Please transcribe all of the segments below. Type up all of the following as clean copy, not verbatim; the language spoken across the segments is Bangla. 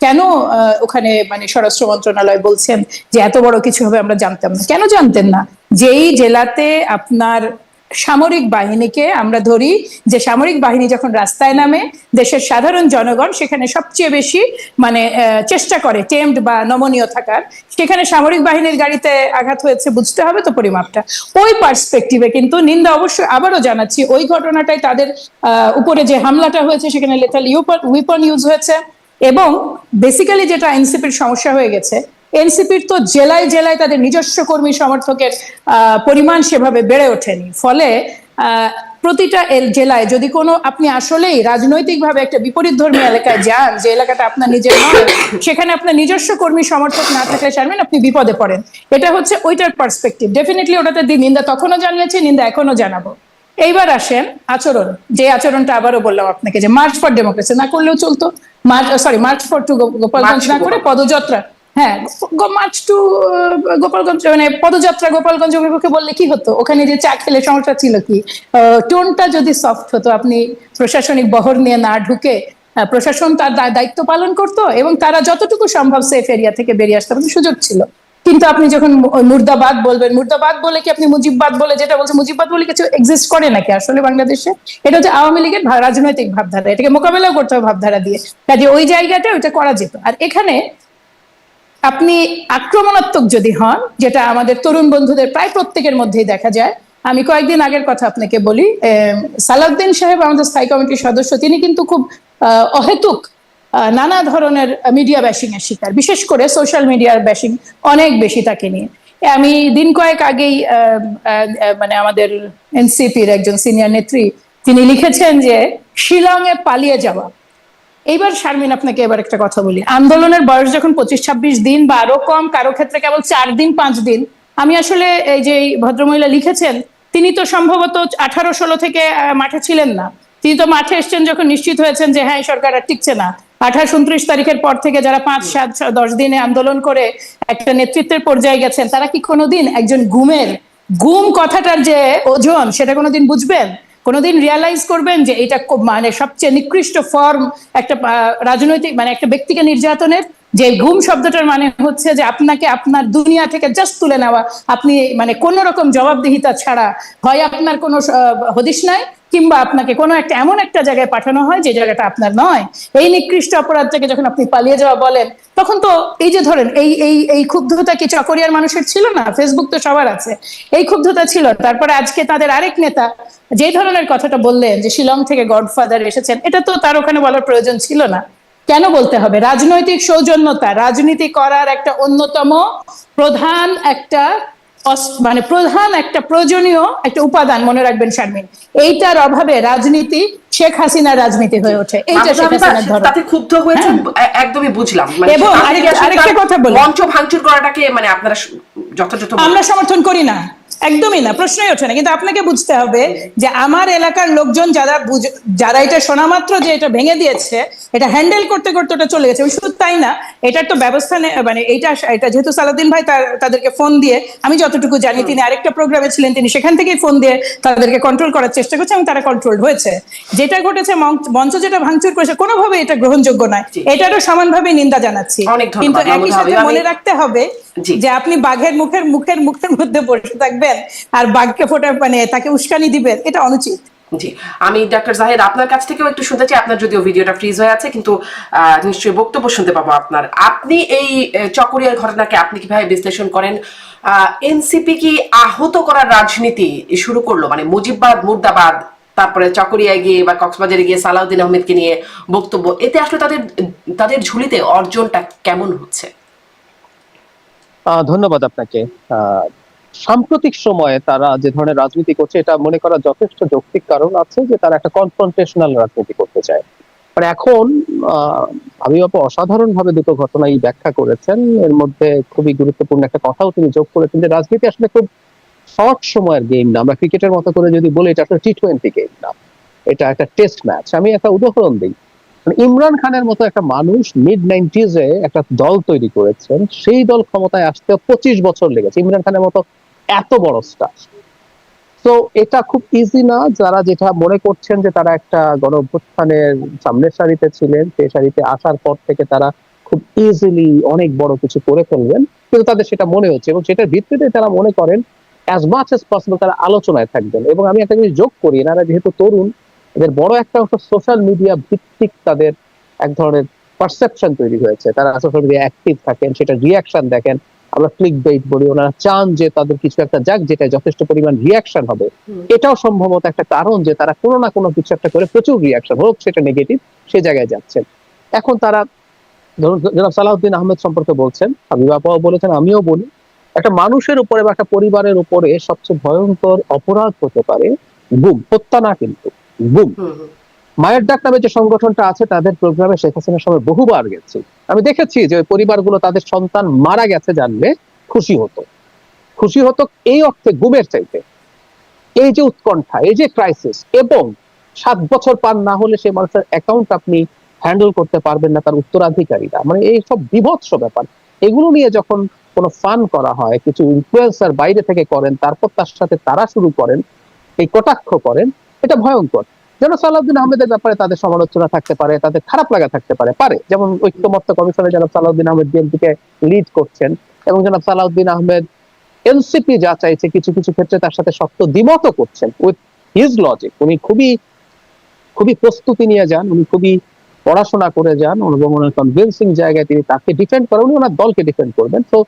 কেন ওখানে মানে স্বরাষ্ট্র মন্ত্রণালয় বলছেন যে এত বড় কিছু হবে আমরা জানতাম না? কেন জানতেন না? যেই জেলাতে আপনার সামরিক বাহিনীকে আমরা ধরি, যে সামরিক বাহিনী যখন রাস্তায় নামে, দেশের সাধারণ জনগণ সেখানে সবচেয়ে বেশি মানে চেষ্টা করে টেমড বা নমনীয় থাকার, সেখানে সামরিক বাহিনীর গাড়িতে আঘাত হয়েছে, বুঝতে হবে তো পরিমাপটা। ওই পার্সপেক্টিভে কিন্তু নিন্দা অবশ্যই আবারও জানাচ্ছি। ওই ঘটনাটাই তাদের উপরে যে হামলাটা হয়েছে সেখানে লেথাল উইপন ইউজ হয়েছে, এবং বেসিক্যালি যেটা এনসিপির সমস্যা হয়ে গেছে, এনসিপির তো জেলায় জেলায় তাদের নিজস্ব কর্মী সমর্থকের পরিমাণ সেভাবে বেড়ে ওঠেনি। ফলে প্রতিটা জেলায় যদি কোনো আপনি আসলেই রাজনৈতিকভাবে একটা বিপরীত ধর্মী এলাকায় যান, যে এলাকাটা আপনার নিজের নয়, সেখানে আপনার নিজস্ব কর্মী সমর্থক না থাকলে শারমিন আপনি বিপদে পড়েন। এটা হচ্ছে ওইটার পার্সপেক্টিভ। ডেফিনেটলি ওটাতে নিন্দা তখনও জানিয়েছি, নিন্দা এখনো জানাবো। এইবার আসেন আচরণ, যে আচরণটা আবারও বললাম আপনাকে, যে মার্চ ফর ডেমোক্রেসি না করলেও চলতো, মার্চ ফর টু গোপালগঞ্জ না করে পদযাত্রা, হ্যাঁ মার্চ টু গোপালগঞ্জ মানে পদযাত্রা গোপালগঞ্জ অভিমুখে বললে কি হতো? ওখানে যে চা খেলে সমস্যা ছিল কি? টোনটা যদি সফট হতো, আপনি প্রশাসনিক বহর নিয়ে না ঢুকে প্রশাসন তার দায়িত্ব পালন করতো এবং তারা যতটুকু সম্ভব সেফ এরিয়া থেকে বেরিয়ে আসতে সুযোগ ছিল। কিন্তু আপনি যখন মুর্দাবাদ বলবেন, মুর্দাবাদ বলে কি আপনি মুজিববাদ বলে যেটা বলছে, মুজিববাদ বলে কিছু এক্সিস্ট করে নাকি আসলে বাংলাদেশে? এটা হচ্ছে আওয়ামী লীগের রাজনৈতিক ভাবধারা, এটাকে মোকাবেলা করতে হবে ভাবধারা দিয়ে। কাজে ওই জায়গাটা ওইটা করা যেত। আর এখানে আপনি আক্রমণাত্মক যদি হন, যেটা আমাদের তরুণ বন্ধুদের প্রায় প্রত্যেকের মধ্যেই দেখা যায়। আমি কয়েকদিন আগের কথা আপনাকে বলি, সালাউদ্দিন সাহেব আমাদের স্থায়ী কমিটির সদস্য, তিনি কিন্তু খুব অহেতুক নানা ধরনের মিডিয়া ব্যাশিং এর শিকার, বিশেষ করে সোশ্যাল মিডিয়ার ব্যাশিং অনেক বেশি তাকে নিয়ে। আমি দিন কয়েক আগেই মানে আমাদের এনসিপির একজন সিনিয়র নেত্রী তিনি লিখেছেন যে শিলংয়ে পালিয়ে যাওয়া। এইবার শারমিন আপনাকে এবার একটা কথা বলি, আন্দোলনের বয়স যখন 25-26 দিন বা আরো কম, কারো ক্ষেত্রে কেবল 4 দিন 5 দিন, আমি আসলে এই যে ভদ্রমহিলা লিখেছেন তিনি তো সম্ভবত 18-16 থেকে মাঠে ছিলেন না। তিনি তো মাঠে এসছেন যখন নিশ্চিত হয়েছেন যে হ্যাঁ সরকার আর টিকছে না। 28-29 তারিখের পর থেকে যারা 5-7-10 দিনে আন্দোলন করে একটা নেতৃত্বের পর্যায়ে গেছেন, তারা কি কোনোদিন একজন গুম কথাটার যে ওজন সেটা কোনোদিন বুঝবেন? কোনোদিন রিয়ালাইজ করবেন যে এটা মানে সবচেয়ে নিকৃষ্ট ফর্ম একটা রাজনৈতিক মানে একটা ব্যক্তিকে নির্যাতনের? যে গুম শব্দটার মানে হচ্ছে যে আপনাকে আপনার দুনিয়া থেকে জাস্ট তুলে নেওয়া, আপনি মানে কোন রকম জবাবদিহিতা ছাড়া হয় আপনার কোনো হদিশ নাই, কিংবা আপনাকে কোনো একটা এমন একটা জায়গায় পাঠানো হয় যে জায়গাটা আপনার নয়। এই নিকৃষ্ট অপরাধ থেকে যখন আপনি পালিয়ে যাওয়া বলেন, তখন তো এই যে ধরেন এই এই এই ক্ষুব্ধতা কি চকরিয়ার মানুষের ছিল না? ফেসবুক তো সবার আছে, এই ক্ষুব্ধতা ছিল। তারপরে আজকে তাদের আরেক নেতা যে ধরনের কথাটা বললেন যে শিলং থেকে গডফাদার এসেছেন, এটা তো তার ওখানে বলার প্রয়োজন ছিল না। কেন বলতে হবে? রাজনৈতিক সৌজন্যতা রাজনীতি করার একটা অন্যতম প্রধান একটা মানে প্রধান একটা প্রয়োজনীয় একটা উপাদান, মনে রাখবেন শারমিন। এইটার অভাবে রাজনীতি শেখ হাসিনার রাজনীতি হয়ে ওঠে। এইটা শেখ হাসিনার ধরন। তাতে ক্ষুব্ধ হয়েছে, একদমই বুঝলাম। এবং আরেকটা কথা বলি, মঞ্চ ভাঙচুর করাটাকে মানে আপনারা যথাযথ আমরা সমর্থন করি না, একদমই না, প্রশ্নই ওঠে না। কিন্তু আপনাকে বুঝতে হবে যে আমার এলাকার লোকজন যারা এটা শোনা মাত্র যে এটা ভেঙে দিয়েছে, এটা হ্যান্ডেল করতে করতে ওটা চলে গেছে। শুধু তাই না, এটার তো ব্যবস্থা মানে এটা যেহেতু সালাউদ্দিন ভাই তাদেরকে ফোন দিয়ে, আমি যতটুকু জানি তিনি আরেকটা প্রোগ্রামে ছিলেন, তিনি সেখান থেকেই ফোন দিয়ে তাদেরকে কন্ট্রোল করার চেষ্টা করছে এবং তারা কন্ট্রোল হয়েছে। যেটা ঘটেছে, মঞ্চ যেটা ভাঙচুর করেছে, কোনোভাবে এটা গ্রহণযোগ্য নয়, এটারও সমানভাবে নিন্দা জানাচ্ছি। কিন্তু একই সাথে মনে রাখতে হবে যে আপনি বাঘের মুখের মধ্যে বসে থাকবেন আর বাঘকে ফোটা মানে তাকে উস্কানি দিবেন, এটা অনুচিত। জি, আমি ডাক্তার জাহেদ আপনার কাছ থেকেও একটু শুনতে চাই। আপনার যদিও ভিডিওটা ফ্রিজ হয়ে আছে, কিন্তু নিশ্চয়ই বক্তব্য শুনতে পাবো আপনার। আপনি এই চকরিয়ার ঘটনাকে আপনি কিভাবে বিশ্লেষণ করেন? এনসিপি কি আহত করার রাজনীতি শুরু করলো? মানে মুজিববাদ, মুর্দাবাদ, তারপরে চকরিয়ায় গিয়ে বা কক্সবাজারে গিয়ে সালাউদ্দিন আহমেদকে নিয়ে বক্তব্য, এতে আসলে তাদের ঝুলিতে অর্জনটা কেমন হচ্ছে? ধন্যবাদ আপনাকে। সাম্প্রতিক সময়ে তারা যে ধরনের রাজনীতি করছে, এটা মনে করার যথেষ্ট যৌক্তিক কারণ আছে যে তারা একটা কনফ্রন্টেশনাল রাজনীতি করতে চায়। মানে এখন আমি অসাধারণ ভাবে দুটো ঘটনাই ব্যাখ্যা করেছেন। এর মধ্যে খুবই গুরুত্বপূর্ণ একটা কথাও তিনি যোগ করেছেন যে রাজনীতি আসলে খুব শর্ট সময়ের গেম না। আমরা ক্রিকেটের মতো করে যদি বলি, এটা আসলে T20 গেম না, এটা একটা টেস্ট ম্যাচ। আমি একটা উদাহরণ দিই। ইমরান খানের মতো একটা মানুষ মিড-90s একটা দল তৈরি করেছেন, সেই দল ক্ষমতায় আসতে 25 বছর লেগেছে। ইমরান খানের মতো এত বড় স্টার। তো এটা খুব ইজি না। যারা যেটা মনে করছেন যে তারা একটা গণ অভ্যুত্থানের সামনের সারিতে ছিলেন, সেই সারিতে আসার পর থেকে তারা খুব ইজিলি অনেক বড় কিছু করে ফেলবেন, কিন্তু তাদের সেটা মনে হচ্ছে এবং সেটার ভিত্তিতে তারা মনে করেন অ্যাজ মাচ এস পসিবল তারা আলোচনায় থাকবেন। এবং আমি একটা জিনিস যোগ করি, এনারা যেহেতু তরুণ, এদের বড় একটা অংশ সোশ্যাল মিডিয়া ভিত্তিক তাদের এক ধরনের পারসেপশন তৈরি হয়েছে। তারা সোশ্যাল মিডিয়া অ্যাক্টিভ থাকেন, সেটা রিয়াকশন দেখেন। আমরা ক্লিক বেইট বলি, ওনারা চান যে তাদের কিছু একটা যাক যেটা যথেষ্ট পরিমাণ রিয়াকশন হবে। এটাও সম্ভবত একটা কারণ যে তারা কোনো না কোনো কিছু একটা করে প্রচুর রিয়াকশন হোক সেটা নেগেটিভ, সে জায়গায় যাচ্ছেন। এখন তারা ধরুন জনাব সালাউদ্দিন আহমেদ সম্পর্কে বলছেন, হাবিব আপাও বলেছেন, আমিও বলি, একটা মানুষের উপরে বা একটা পরিবারের উপরে সবচেয়ে ভয়ঙ্কর অপরাধ হতে পারে গুম, হত্যা না কিন্তু গুম। মায়ের ডাক নামে যে সংগঠনটা আছে তাদের প্রোগ্রামে শেখ হাসিনার সময় বহুবার গেছি, আমি দেখেছি যে ওই পরিবারগুলো তাদের সন্তান মারা গেছে জানলে খুশি হতো, খুশি হতো এই অর্থে গুমের চাইতে। এই যে উৎকণ্ঠা, এই যে ক্রাইসিস, এবং 7 বছর পার না হলে সেই মানুষের অ্যাকাউন্ট আপনি হ্যান্ডেল করতে পারবেন না তার উত্তরাধিকারীরা, মানে এই সব বিভৎস ব্যাপার। এগুলো নিয়ে যখন কোনো ফান করা হয়, কিছু ইনফ্লুয়েন্সার বাইরে থেকে করেন, তারপর তার সাথে তারা শুরু করেন এই কটাক্ষ করেন, এটা ভয়ঙ্কর। যেন সালাউদ্দিন আহমেদের ব্যাপারে তাদের সমালোচনা থাকতে পারে, তাদের খারাপ লাগা থাকতে পারে পারে যেমন ঐক্যমত্য কমিশনে জনাব সালাউদ্দিন আহমেদ বিএনপিকে লিড করছেন, এবং জনাব সালাউদ্দিন আহমেদ এনসিপি যা চাইছে কিছু কিছু ক্ষেত্রে তার সাথে শক্ত দ্বিমত করছেন উইথ হিজ লজিক। উনি খুবই খুবই প্রস্তুতি নিয়ে যান, উনি খুবই পড়াশোনা করে যান এবং ওনার কনভিন্সিং জায়গায় তিনি তাকে ডিফেন্ড করেন, উনি ওনার দলকে ডিফেন্ড করবেন। তো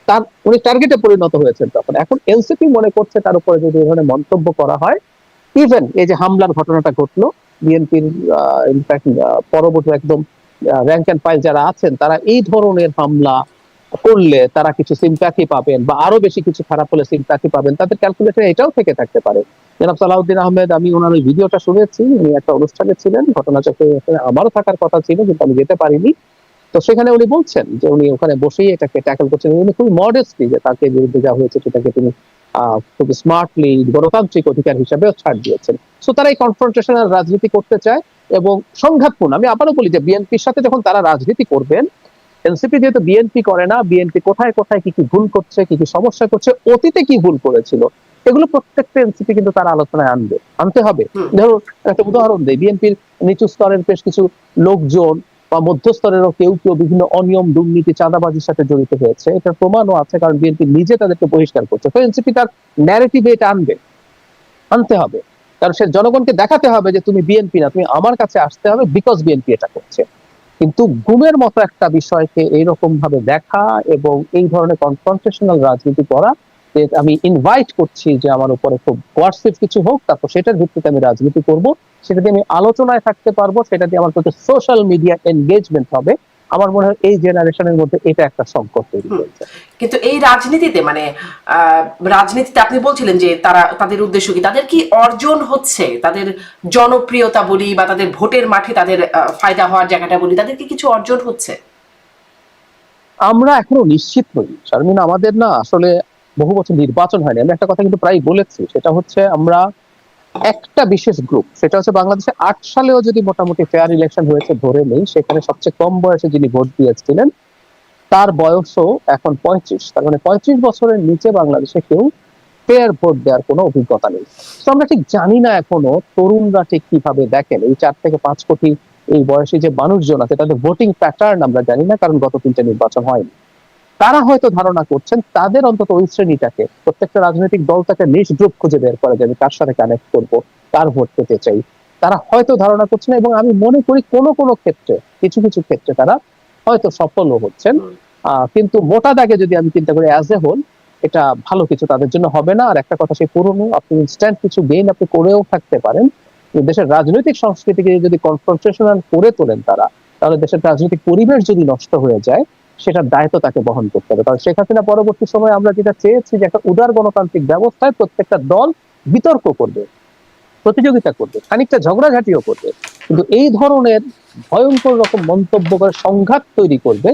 তার উনি টার্গেটে পরিণত হয়েছেন তখন। এখন এনসিপি মনে করছে তার উপরে যদি এই ধরনের মন্তব্য করা হয়, ইভেন এই যে হামলার ঘটনাটা ঘটলো, বিএনপির ইনফ্যাক্ট পরবর্তী একদম র্যাঙ্ক এন্ড ফাইল যারা আছেন তারা এই ধরনের হামলা করলে তারা কিছু সিম্প্যাথি পাবেন বা আরো বেশি কিছু খারাপ হলে সিম্প্যাথি পাবেন, তাদের ক্যালকুলেশন এটাও থেকে থাকতে পারে। জনাব সালাউদ্দিন আহমেদ, আমি ওনার ওই ভিডিওটা শুনেছি, উনি একটা অনুষ্ঠানে ছিলেন, ঘটনাচক্রে আমারও থাকার কথা ছিল কিন্তু আমি যেতে পারিনি। তো সেখানে উনি বলছেন যে উনি ওখানে বসেই এটাকে ট্যাকল করছেন, উনি খুবই মডেস্টলি যে তাকে বিরুদ্ধে যা হয়েছে সেটাকে তিনি খুব স্মার্টলি গণতান্ত্রিক অধিকার হিসাবেও ছাড় দিয়েছেন। সো তারা এই কনফ্রন্টেশনাল রাজনীতি করতে চায় এবং সংঘাতপূর্ণ। আমি আবারও বলি যে বিএনপির সাথে যখন তারা রাজনীতি করবেন, এনসিপি যেহেতু বিএনপি করে না, বিএনপি কোথায় কোথায় কি কি ভুল করছে, কি কি সমস্যা করছে, অতীতে কি ভুল করেছিল, এগুলো প্রত্যেকটা এনসিপি কিন্তু তারা আলোচনায় আনতে হবে। ধরুন একটা উদাহরণ দেয়, বিএনপির নিচু স্তরের বেশ কিছু লোকজন বা মধ্যস্তরেরও কেউ কেউ বিভিন্ন অনিয়ম, দুর্নীতি, চাঁদাবাজির সাথে জড়িত হয়েছে, এটার প্রমাণও আছে, কারণ বিএনপি নিজে তাদেরকে বহিষ্কার করছে। তো এনসিপি তার ন্যারেটিভে এটা আনতে হবে, কারণ সে জনগণকে দেখাতে হবে যে তুমি বিএনপি না, তুমি আমার কাছে আসতে হবে বিকজ বিএনপি এটা করছে। কিন্তু গুমের মতো একটা বিষয়কে এইরকম ভাবে দেখা এবং এই ধরনের কনফ্রন্টেশনাল রাজনীতি করা, যে আমি ইনভাইট করছি যে আমার উপরে খুব কোয়ার্সিভ কিছু হোক, তারপর সেটার ভিত্তিতে আমি রাজনীতি করব, সেটা দিয়ে আমি আলোচনায় থাকতে পারবো, সেটা দিয়ে আমার প্রতি সোশ্যাল মিডিয়া এনগেজমেন্ট হবে, আমার মনে হয় এই জেনারেশনের মধ্যে এটা একটা সংকট তৈরি হয়েছে। কিন্তু এই রাজনীতিতে মানে রাজনীতিতে আপনি বলছিলেন যে তারা তাদের উদ্দেশ্য কি, তাদের কি অর্জন হচ্ছে, তাদের জনপ্রিয়তা বলি বা তাদের ভোটের মাঠে তাদের ফায়দা হওয়ার জায়গাটা বলি, তাদের কি কিছু অর্জন হচ্ছে? আমরা এখনো নিশ্চিত নই শারমিন, আমাদের না আসলে বহু বছর নির্বাচন হয়নি। আমি একটা কথা কিন্তু প্রায় বলেছি, সেটা হচ্ছে আমরা একটা বিশেষ গ্রুপ, সেটা হচ্ছে বাংলাদেশে 8 সালেও যদি মোটামুটি ফেয়ার ইলেকশন হয়েছে ধরে নেই, সেখানে সবচেয়ে কম বয়সে যিনি ভোট দিয়েছিলেন তার বয়সও এখন 35, তার মানে 35 বছরের নিচে বাংলাদেশে কেউ ফেয়ার ভোট দেওয়ার কোনো অভিজ্ঞতা নেই। তো আমরা ঠিক জানি না এখনো তরুণরা ঠিক কিভাবে দেখেন এই 4 থেকে 5 কোটি এই বয়সী যে মানুষজন আছে তাদের ভোটিং প্যাটার্ন আমরা জানি না, কারণ গত 3টে নির্বাচন হয়নি। তারা হয়তো ধারণা করছেন তাদের অন্তত ওই শ্রেণীটাকে, প্রত্যেকটা রাজনৈতিক দল তাকে নিজ গ্রুপ খুঁজে বের করে যে আমি কার সাথে কানেক্ট করবো, কার ভোট পেতে চাই, তারা হয়তো ধারণা করছেন। এবং আমি মনে করি কোনো কোনো ক্ষেত্রে, কিছু কিছু ক্ষেত্রে তারা হয়তো সফলও হচ্ছেন, কিন্তু মোটা দাগে যদি আমি চিন্তা করি অ্যাজ এ হোল, এটা ভালো কিছু তাদের জন্য হবে না। আর একটা কথা, সেই পুরনো আপনি ইনস্ট্যান্ট কিছু গেইন আপনি করেও থাকতে পারেন, দেশের রাজনৈতিক সংস্কৃতিকে যদি কনফ্রন্টেশনাল করে তোলেন তারা, তাহলে দেশের রাজনৈতিক পরিবেশ যদি নষ্ট হয়ে যায় সেটার দায়িত্ব তাকে বহন করতে হবে। কারণ শেখ হাসিনা পরবর্তী সময়ে আমরা যেটা চেয়েছি যে একটা উদার গণতান্ত্রিক ব্যবস্থায় প্রত্যেকটা দল বিতর্ক করবে, প্রতিযোগিতা করবে, খানিকটা ঝগড়াঝাটিও করবে, কিন্তু এই ধরনের ভয়ঙ্কর রকম মন্তব্য করে সংঘাত তৈরি করবে,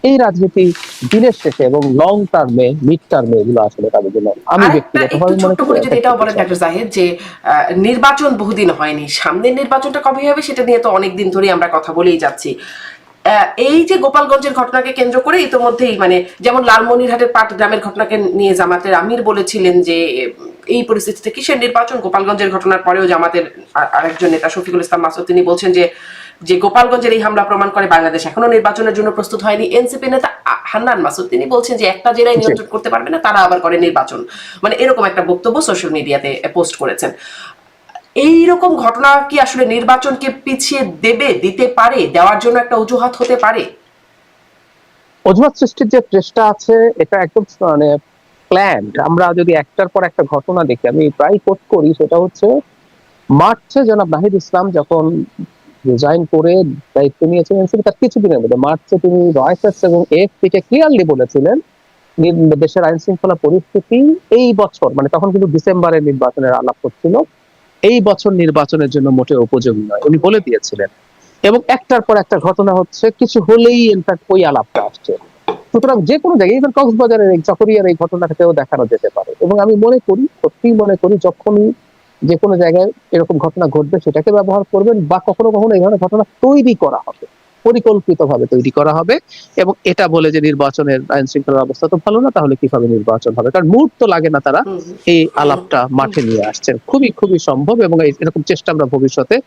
এই রাজনীতি দিনের শেষে এবং লং টার্মে, মিড টার্মে এগুলো আসলে তাদের জন্য আমি ব্যক্তিগতভাবে মনে করি। যদি এটাও বলেন ডাক্তার জাহিদ যে নির্বাচন বহুদিন হয়নি, সামনের নির্বাচনটা কবে হবে সেটা নিয়ে তো অনেকদিন ধরে আমরা কথা বলেই যাচ্ছি। এই যে গোপালগঞ্জের ঘটনাকে কেন্দ্র করে ইতোমধ্যেই মানে যেমন লালমনিরহাটের পাটগ্রামের ঘটনাকে নিয়ে জামাতের আমির বলেছিলেন যে এই পরিস্থিতিতে কিসের নির্বাচন, গোপালগঞ্জের ঘটনার পরেও জামাতের আরেকজন নেতা শফিকুল ইসলাম মাসুদ তিনি বলছেন যে যে গোপালগঞ্জের এই হামলা প্রমাণ করে বাংলাদেশ এখনো নির্বাচনের জন্য প্রস্তুত হয়নি। এনসিপি নেতা হান্নান মাসুদ তিনি বলছেন যে একটা জেলায় নিয়ন্ত্রণ করতে পারবে না, তারা আবার করে নির্বাচন, মানে এরকম একটা বক্তব্য সোশ্যাল মিডিয়াতে পোস্ট করেছেন। এইরকম ঘটনা কি আসলে নির্বাচনকে পিছিয়ে দিতে পারে, দেওয়ার জন্য একটা অজুহাত হতে পারে? অজুহাত সৃষ্টির যে চেষ্টা আছে এটা একদম মানে প্ল্যান্ড। আমরা যদি একটার পর একটা ঘটনা দেখি, আমি প্রায় কোট করি, সেটা হচ্ছে মার্চে জনাব নাহিদ ইসলাম যখন রিজাইন করে দায়িত্ব নিয়েছেন এনসিপি, তার কিছুদিনের মধ্যে মার্চে তিনি রয়টার্স এবং এএফপি কে ক্লিয়ারলি বলেছিলেন দেশের আইন শৃঙ্খলা পরিস্থিতি এই বছর, মানে তখন কিন্তু ডিসেম্বরে নির্বাচনের আলাপ হচ্ছিল, এই বছর নির্বাচনের জন্য মোটেও উপযোগী নয়, উনি বলে দিয়েছিলেন। এবং একটার পর একটা ঘটনা হচ্ছে, কিছু হলেই ইনফ্যাক্ট ওই আলাপটা আসছে। সুতরাং যে কোনো জায়গায়, ইভেন কক্সবাজারের এই চকরিয়ার এই ঘটনাটাকেও দেখানো যেতে পারে। এবং আমি মনে করি, সত্যিই মনে করি, যখনই যে কোনো জায়গায় এরকম ঘটনা ঘটবে সেটাকে ব্যবহার করবেন, বা কখনো কখনো এই ধরনের ঘটনা তৈরি করা হবে, পরিকল্পিতভাবে তৈরি করা হবে, এবং এটা বলে যে নির্বাচনের আইন শৃঙ্খলার অবস্থা তো ভালো না, তাহলে কিভাবে নির্বাচন হবে। কারণ মুহূর্ত লাগে না তারা এই আলাপটা মাঠে নিয়ে আসছেন, খুবই খুবই সম্ভব, এবং এরকম চেষ্টা আমরা ভবিষ্যতে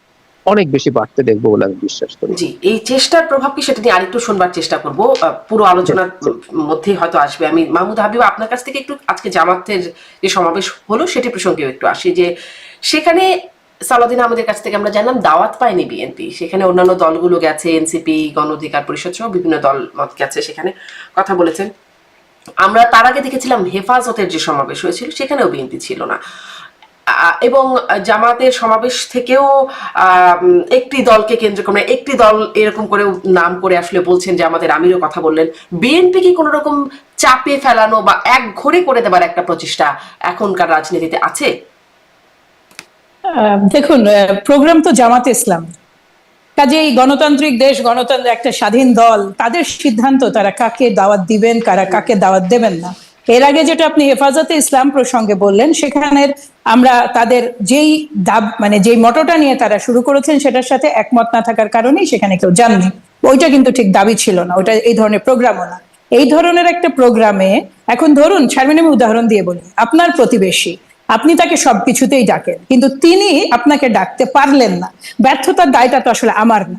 অনেক বেশি বাড়তে দেখবো বলে আমি বিশ্বাস করি। জি, এই চেষ্টার প্রভাব কি সেটা নিয়ে আরেকটু শুনবার চেষ্টা করব, পুরো আলোচনার মধ্যে হয়তো আসবে। আমি মাহমুদ হাবিব আপনার কাছ থেকে একটু আজকে জামাতের যে সমাবেশ হলো সেটি প্রসঙ্গেও একটু আসি, যে সেখানে সালাউদ্দিন আহমেদের কাছ থেকে আমরা জানলাম দাওয়াত পায়নি বিএনপি, সেখানে অন্যান্য দলগুলো গেছে, এনসিপি, গণ অধিকার পরিষদ সহ বিভিন্ন দল মত গেছে, সেখানে কথা বলেছেন। আমরা তার আগে দেখেছিলাম হেফাজতের যে সমাবেশ হয়েছিল সেখানেও বিএনপি ছিল না, এবং জামাতের সমাবেশ থেকেও একটি দলকে কেন্দ্র করে, একটি দল এরকম করে নাম করে আসলে বলছেন যে আমাদের আমিরও কথা বললেন। বিএনপি কি কোন রকম চাপে ফেলানো বা এক ঘরে করে দেবার একটা প্রচেষ্টা এখনকার রাজনীতিতে আছে? দেখুন, প্রোগ্রাম তো জামাতে ইসলাম, কাজেই গণতান্ত্রিক দেশ, গণতন্ত্র একটা স্বাধীন দল, তাদের সিদ্ধান্ত তারা কাকে দাওয়াত দিবেন, কাকে দাওয়াত দেবেন না। এর আগে যেটা আপনি হেফাজতে ইসলাম প্রসঙ্গে বললেন, সেখানের আমরা তাদের যেই মানে যেই মটোটা নিয়ে তারা শুরু করেছেন সেটার সাথে একমত না থাকার কারণেই সেখানে কেউ যাননি। ওইটা কিন্তু ঠিক দাবি ছিল না, ওটা এই ধরনের প্রোগ্রামও না। এই ধরনের একটা প্রোগ্রামে এখন ধরুন, শারমিন, আমি উদাহরণ দিয়ে বলি, আপনার প্রতিবেশী, আপনি তাকে সবকিছুতেই ডাকেন, কিন্তু তিনি আপনাকে ডাকতে পারলেন না, ব্যর্থতার দায়টা তো আসলে আমার না,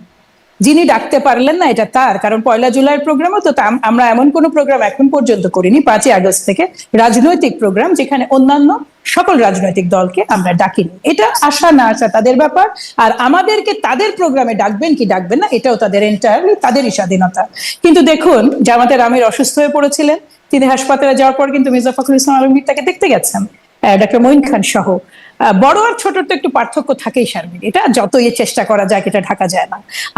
যিনি ডাকতে পারলেন না এটা তার। কারণ 1 জুলাইয়ের প্রোগ্রামও তো আমরা এমন কোনো প্রোগ্রাম এখন পর্যন্ত করিনি 5 আগস্ট থেকে, রাজনৈতিক প্রোগ্রাম যেখানে অন্যান্য সকল রাজনৈতিক দলকে আমরা ডাকিনি। এটা আসা না আসা তাদের ব্যাপার, আর আমাদেরকে তাদের প্রোগ্রামে ডাকবেন কি ডাকবেন না এটাও তাদের এন্টায়ারলি তাদেরই স্বাধীনতা। কিন্তু দেখুন, জামাতের আমির অসুস্থ হয়ে পড়েছিলেন, তিনি হাসপাতালে যাওয়ার পর কিন্তু মির্জা ফখরুল ইসলাম আলমগীর তাকে দেখতে গেছেন, ডক্টর মঈন খান সহ। বড় আর ছোটর তো একটু পার্থক্য থাকেই শারমিন, এটা যতই চেষ্টা করা যায় এটা ঢাকা যায় না।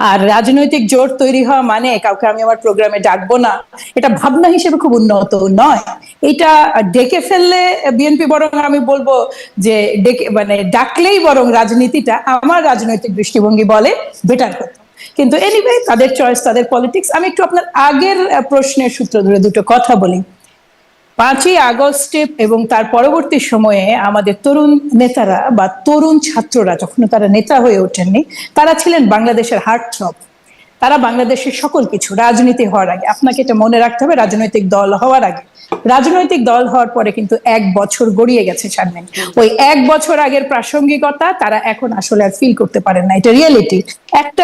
আর রাজনৈতিক জোট তৈরি হওয়া মানে কাউকে আমি আমার প্রোগ্রামে ডাকবো না, এটা ভাবনা হিসেবে খুব উন্নত নয়। এটা ডেকে ফেললে বিএনপি বরং আমি বলবো যে মানে ডাকলেই বরং রাজনীতিটা আমার রাজনৈতিক দৃষ্টিভঙ্গি বলে বেটার হতো। কিন্তু এনিওয়ে, তাদের চয়েস, তাদের পলিটিক্স। আমি একটু আপনার আগের প্রশ্নের সূত্র ধরে দুটো কথা বলি। 5 আগস্টে এবং তার পরবর্তী সময়ে আমাদের তরুণ নেতারা বা তরুণ ছাত্ররা, যখন তারা নেতা হয়ে ওঠেননি, তারা ছিলেন বাংলাদেশের হার্টথ্রব, তারা বাংলাদেশের সকল কিছু। রাজনীতি হওয়ার আগে আপনাকে এটা মনে রাখতে হবে, রাজনৈতিক দল হওয়ার আগে, রাজনৈতিক দল হওয়ার পরে কিন্তু 1 বছর গড়িয়ে গেছে শারমিন। ওই 1 বছর আগের প্রাসঙ্গিকতা তারা এখন আসলে আর ফিল করতে পারেন না, এটা রিয়েলিটি। একটা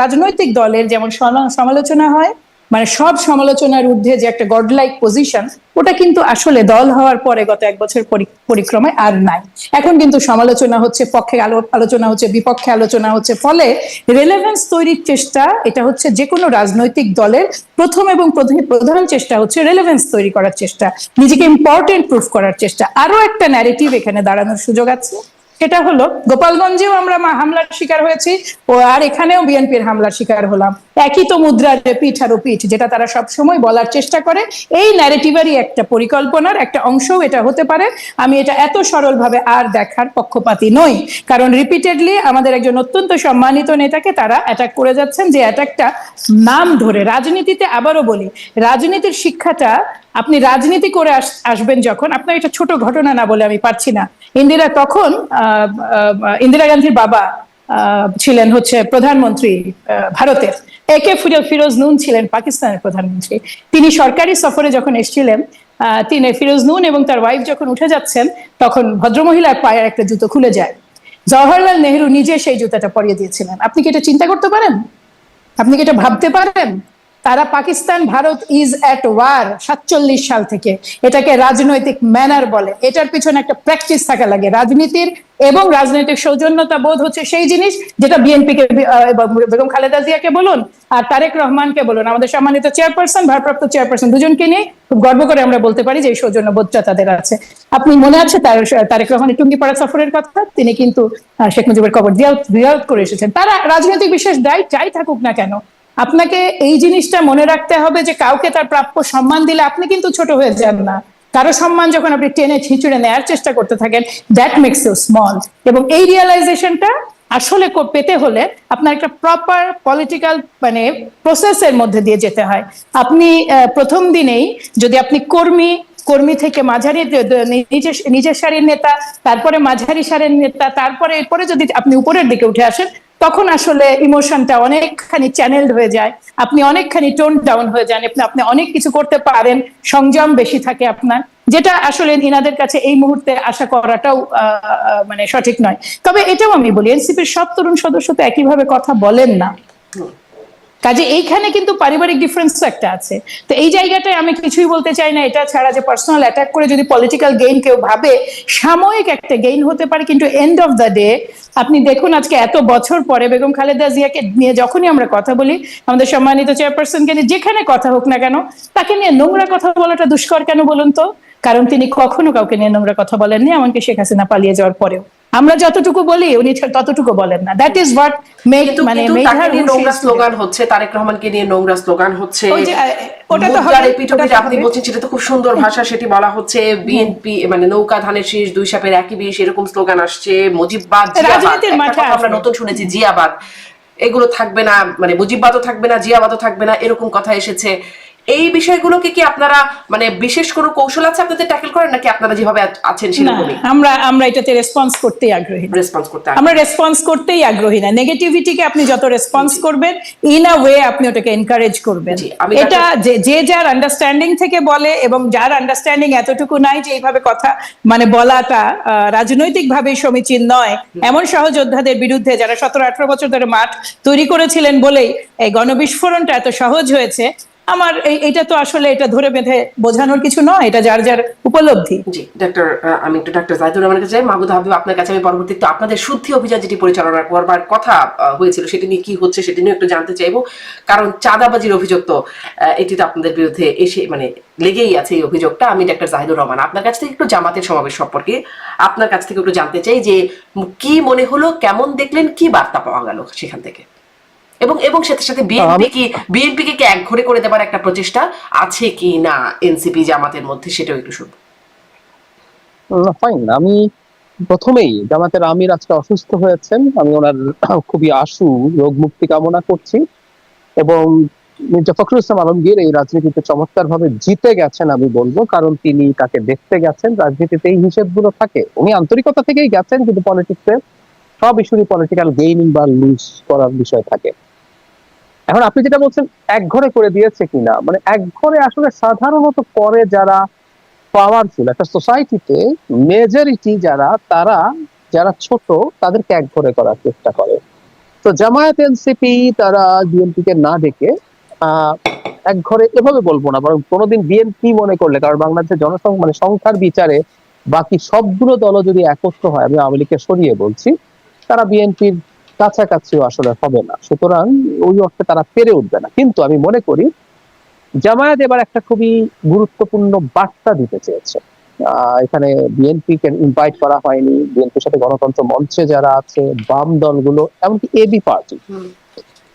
রাজনৈতিক দলের যেমন সমালোচনা হয়, মানে সব সমালোচনার ঊর্ধ্বে যে একটা গডলাইক পজিশন, ওটা কিন্তু আসলে দল হওয়ার পরে গত 1 বছর পরিক্রমায় আর নাই। এখন কিন্তু সমালোচনা হচ্ছে, পক্ষে আলোচনা হচ্ছে, বিপক্ষে আলোচনা হচ্ছে, ফলে রেলেভেন্স তৈরির চেষ্টা, এটা হচ্ছে যে কোনো রাজনৈতিক দলের প্রথম এবং প্রধান চেষ্টা হচ্ছে রেলেভেন্স তৈরি করার চেষ্টা, নিজেকে ইম্পর্টেন্ট প্রুফ করার চেষ্টা। আরো একটা ন্যারেটিভ এখানে দাঁড়ানোর সুযোগ আছে, সেটা হলো গোপালগঞ্জেও আমরা হামলার শিকার হয়েছি, আর এখানেও বিএনপির হামলার শিকার হলাম, একই তো মুদ্রার পিঠ আর পিঠ, যেটা তারা সব সময় বলার চেষ্টা করে। এই ন্যারেটিভেরই একটা পরিকল্পনার একটা অংশও এটা হতে পারে। আমি এটা এত সরলভাবে আর দেখার পক্ষপাতী নই, কারণ রিপিটেডলি আমাদের একজন অত্যন্ত সম্মানিত নেতাকে তারা অ্যাটাক করে যাচ্ছেন, যে অ্যাটাকটা নাম ধরে। রাজনীতিতে আবারও বলি, রাজনীতির শিক্ষাটা আপনি রাজনীতি করে আসবেন যখন, আপনার এটা ছোট ঘটনা না বলে আমি পারছি না। তখন ইন্দিরা গান্ধীর বাবা ছিলেন হচ্ছে প্রধানমন্ত্রী ভারতের, একে ফিরোজ নুন ছিলেন পাকিস্তানের প্রধানমন্ত্রী। তিনি সরকারি সফরে যখন এসেছিলেন, তিনি ফিরোজ নুন এবং তার ওয়াইফ যখন উঠে যাচ্ছেন, তখন ভদ্রমহিলার পায়ের একটা জুতো খুলে যায়। জওহরলাল নেহরু নিজে সেই জুতাটা পরিয়ে দিয়েছিলেন। আপনি কি এটা চিন্তা করতে পারেন? আপনি কি এটা ভাবতে পারেন? তারা Pakistan Bharat is at war 47 সাল থেকে, এটাকে রাজনৈতিক ম্যানার বলে। এটার পিছনে একটা প্র্যাকটিস থাকা লাগে রাজনীতির, এবং রাজনৈতিক সৌজন্যতা বোধ হচ্ছে সেই জিনিস যেটা বিএনপিকে, বেগম খালেদা জিয়াকে বলুন আর তারেক রহমানকে বলুন, আমাদের সম্মানিত চেয়ারপারসন, ভারপ্রাপ্ত চেয়ারপারসন, দুজনকে নিয়ে খুব গর্ব করে আমরা বলতে পারি যে এই সৌজন্য বোধটা তাদের আছে। আপনি মনে আছে তারেক রহমানের টুঙ্গিপাড়া সফরের কথা? তিনি কিন্তু শেখ মুজিবের কবর জিয়ারত করে এসেছেন। তারা রাজনৈতিক বিশেষ দায় যাই থাকুক না কেন, আপনাকে এই জিনিসটা মনে রাখতে হবে যে কাউকে তার প্রাপ্য সম্মান দিলে আপনি কিন্তু ছোট হয়ে যান না। কারো সম্মান যখন আপনি টেনে ছিঁচড়ে নেয়ার চেষ্টা করতে থাকেন, দ্যাট মেক্স ইউ স্মল। এবং এই রিয়েলাইজেশনটা আসলে পেতে হলে আপনার একটা প্রপার পলিটিক্যাল মানে প্রসেসের মধ্যে দিয়ে যেতে হয়। আপনি প্রথম দিনেই যদি আপনি কর্মী থেকে মাঝারি, নিজের সারির নেতা, তারপরে মাঝারি সারির নেতা, তারপরে এরপরে যদি আপনি উপরের দিকে উঠে আসেন, তখন আসলে ইমোশনটা অনেকখানি চ্যানেলড হয়ে যায়, আপনি অনেকখানি টোন ডাউন হয়ে যান, আপনি অনেক কিছু করতে পারেন, সংযম বেশি থাকে আপনার, যেটা আসলে ইনাদের কাছে এই মুহূর্তে আশা করাটাও মানে সঠিক নয়। তবে এটাও আমি বলি, এনসিপির সব তরুণ সদস্য তো একইভাবে কথা বলেন না, কাজে এইখানে কিন্তু পারিবারিক ডিফারেন্স একটা আছে। তো এই জায়গাটায় আমি কিছুই বলতে চাই না, এটা ছাড়া যে পার্সোনাল অ্যাটাক করে যদি পলিটিক্যাল গেইন কেউ ভাবে, সাময়িক একটা গেইন হতে পারে, কিন্তু এন্ড অফ দ্য ডে আপনি দেখুন আজকে এত বছর পরে বেগম খালেদা জিয়াকে নিয়ে যখনই আমরা কথা বলি, আমাদের সম্মানিত চেয়ারপারসনকে নিয়ে যেখানে কথা হোক না কেন, তাকে নিয়ে নোংরা কথা বলাটা দুষ্কর কেন বলুন তো? কারণ তিনি কখনো কাউকে নিয়ে নোংরা কথা বলেননি, এমনকি শেখ হাসিনা পালিয়ে যাওয়ার পরেও আমরা যতটুকু বলি উনি ততটুকু বলেন না। দ্যাট ইজ হোয়াট মেক মানে নোংরা স্লোগান হচ্ছে, তারেক রহমানকে নিয়ে নোংরা স্লোগান হচ্ছে, ওটা তো আপনি বলছেন সেটা তো খুব সুন্দর ভাষা, সেটি বলা হচ্ছে বিএনপি মানে নৌকা ধানের শীষ, দুই সাপের একই বিষ, এরকম স্লোগান আসছে। মুজিববাদ, আমরা নতুন শুনেছি জিয়াবাদ, এগুলো থাকবে না, মানে মুজিববাদও থাকবে না, জিয়াবাদও থাকবে না, এরকম কথা এসেছে। এই বিষয়গুলোকে কি আপনারা মানে বিশেষ কোনো কৌশল আছে আপনাদের ট্যাকেল করেন, নাকি আপনারা যেভাবে আছেন সেরকমই? আমরা এটাতে রেসপন্স করতেই আগ্রহী না। আমরা রেসপন্স করতেই আগ্রহী না। নেগেটিভিটিকে আপনি যত রেসপন্স করবেন, ইন আ ওয়ে আপনি ওটাকে এনকারেজ করবেন। এটা যে যার আন্ডারস্ট্যান্ডিং থেকে বলে, এবং যার আন্ডারস্ট্যান্ডিং এতটুকু নাই যে এইভাবে কথা মানে বলাটা রাজনৈতিক ভাবে সমীচীন নয়, এমন সহযোদ্ধাদের বিরুদ্ধে যারা 17-18 বছর ধরে মাঠ তৈরি করেছিলেন বলেই এই গণবিস্ফোরণটা এত সহজ হয়েছে, আমার এটা তো আসলে এটা ধরে বেঁধে বোঝানোর কিছু নয়, এটা যার যার উপলব্ধি। জি ডাক্তার, আমি একটু ডাক্তার জাহিদুর রহমানের কাছে যাই। মাহবুব হাবিব, আপনার কাছে আমি পরবর্তীতে আপনাদের শুদ্ধি অভিযান যেটি পরিচালনা করবার কথা হয়েছিল সেটি নিয়ে কি হচ্ছে সেটি নিয়ে একটু জানতে চাইবো, কারণ চাঁদাবাজির অভিযোগ তো এটি তো আপনাদের বিরুদ্ধে এসে মানে লেগেই আছে এই অভিযোগটা। আমি ডাক্তার জাহিদুর রহমান, আপনার কাছ থেকে একটু জামাতের সমাবেশ সম্পর্কে আপনার কাছ থেকে একটু জানতে চাই যে কি মনে হলো, কেমন দেখলেন, কি বার্তা পাওয়া গেল সেখান থেকে, এবং সাথে সাথে বিএনপিকে কি একঘরে করে দেবার একটা প্রচেষ্টা আছে কি না এনসিপি জামাতের মধ্যে, সেটাও একটু শুনবো। ফাইন, আমি প্রথমেই জামাতের আমির আজকে অসুস্থ হয়েছেন, আমি ওনার খুবই আশু রোগ মুক্তি কামনা করছি। এবং মির্জা ফখরুল ইসলাম আলমগীর এই রাজনীতিতে চমৎকার ভাবে জিতে গেছেন আমি বলবো, কারণ তিনি তাকে দেখতে গেছেন। রাজনীতিতে এই হিসেবগুলো থাকে, উনি আন্তরিকতা থেকেই গেছেন, কিন্তু পলিটিক্সে সব ইস্যুরই পলিটিক্যাল গেইনিং বা লুজ করার বিষয় থাকে। এখন আপনি যেটা বলছেন একঘরে করে দিয়েছে কিনা, মানে একঘরে আসলে সাধারণত করে যারা পাওয়ারফুল একটা সোসাইটিতে, মেজরিটি যারা ছোট তাদেরকে একঘরে করার চেষ্টা করে। তো জামায়াত এনসিপি তারা বিএনপি কে না ডেকে একঘরে এভাবে বলবো না, বরং কোনোদিন বিএনপি মনে করলে, কারণ বাংলাদেশের জনসংখ্যা মানে সংখ্যার বিচারে বাকি সবগুলো দল যদি একত্র হয়, আমি আওয়ামী লীগকে সরিয়ে বলছি, তারা বিএনপির কাছাকাছিও আসলে হবে না, সুতরাং ওই অর্থে তারা পেরে উঠবে না। কিন্তু আমি মনে করি জামায়াত এবার একটা খুবই গুরুত্বপূর্ণ বার্তা দিতে চেয়েছে। এখানে বিএনপি কে ইনভাইট করা হয়নি, বিএনপির সাথে গণতন্ত্র মঞ্চে যারা আছে, বাম দলগুলো, এমনকি এবি পার্টি,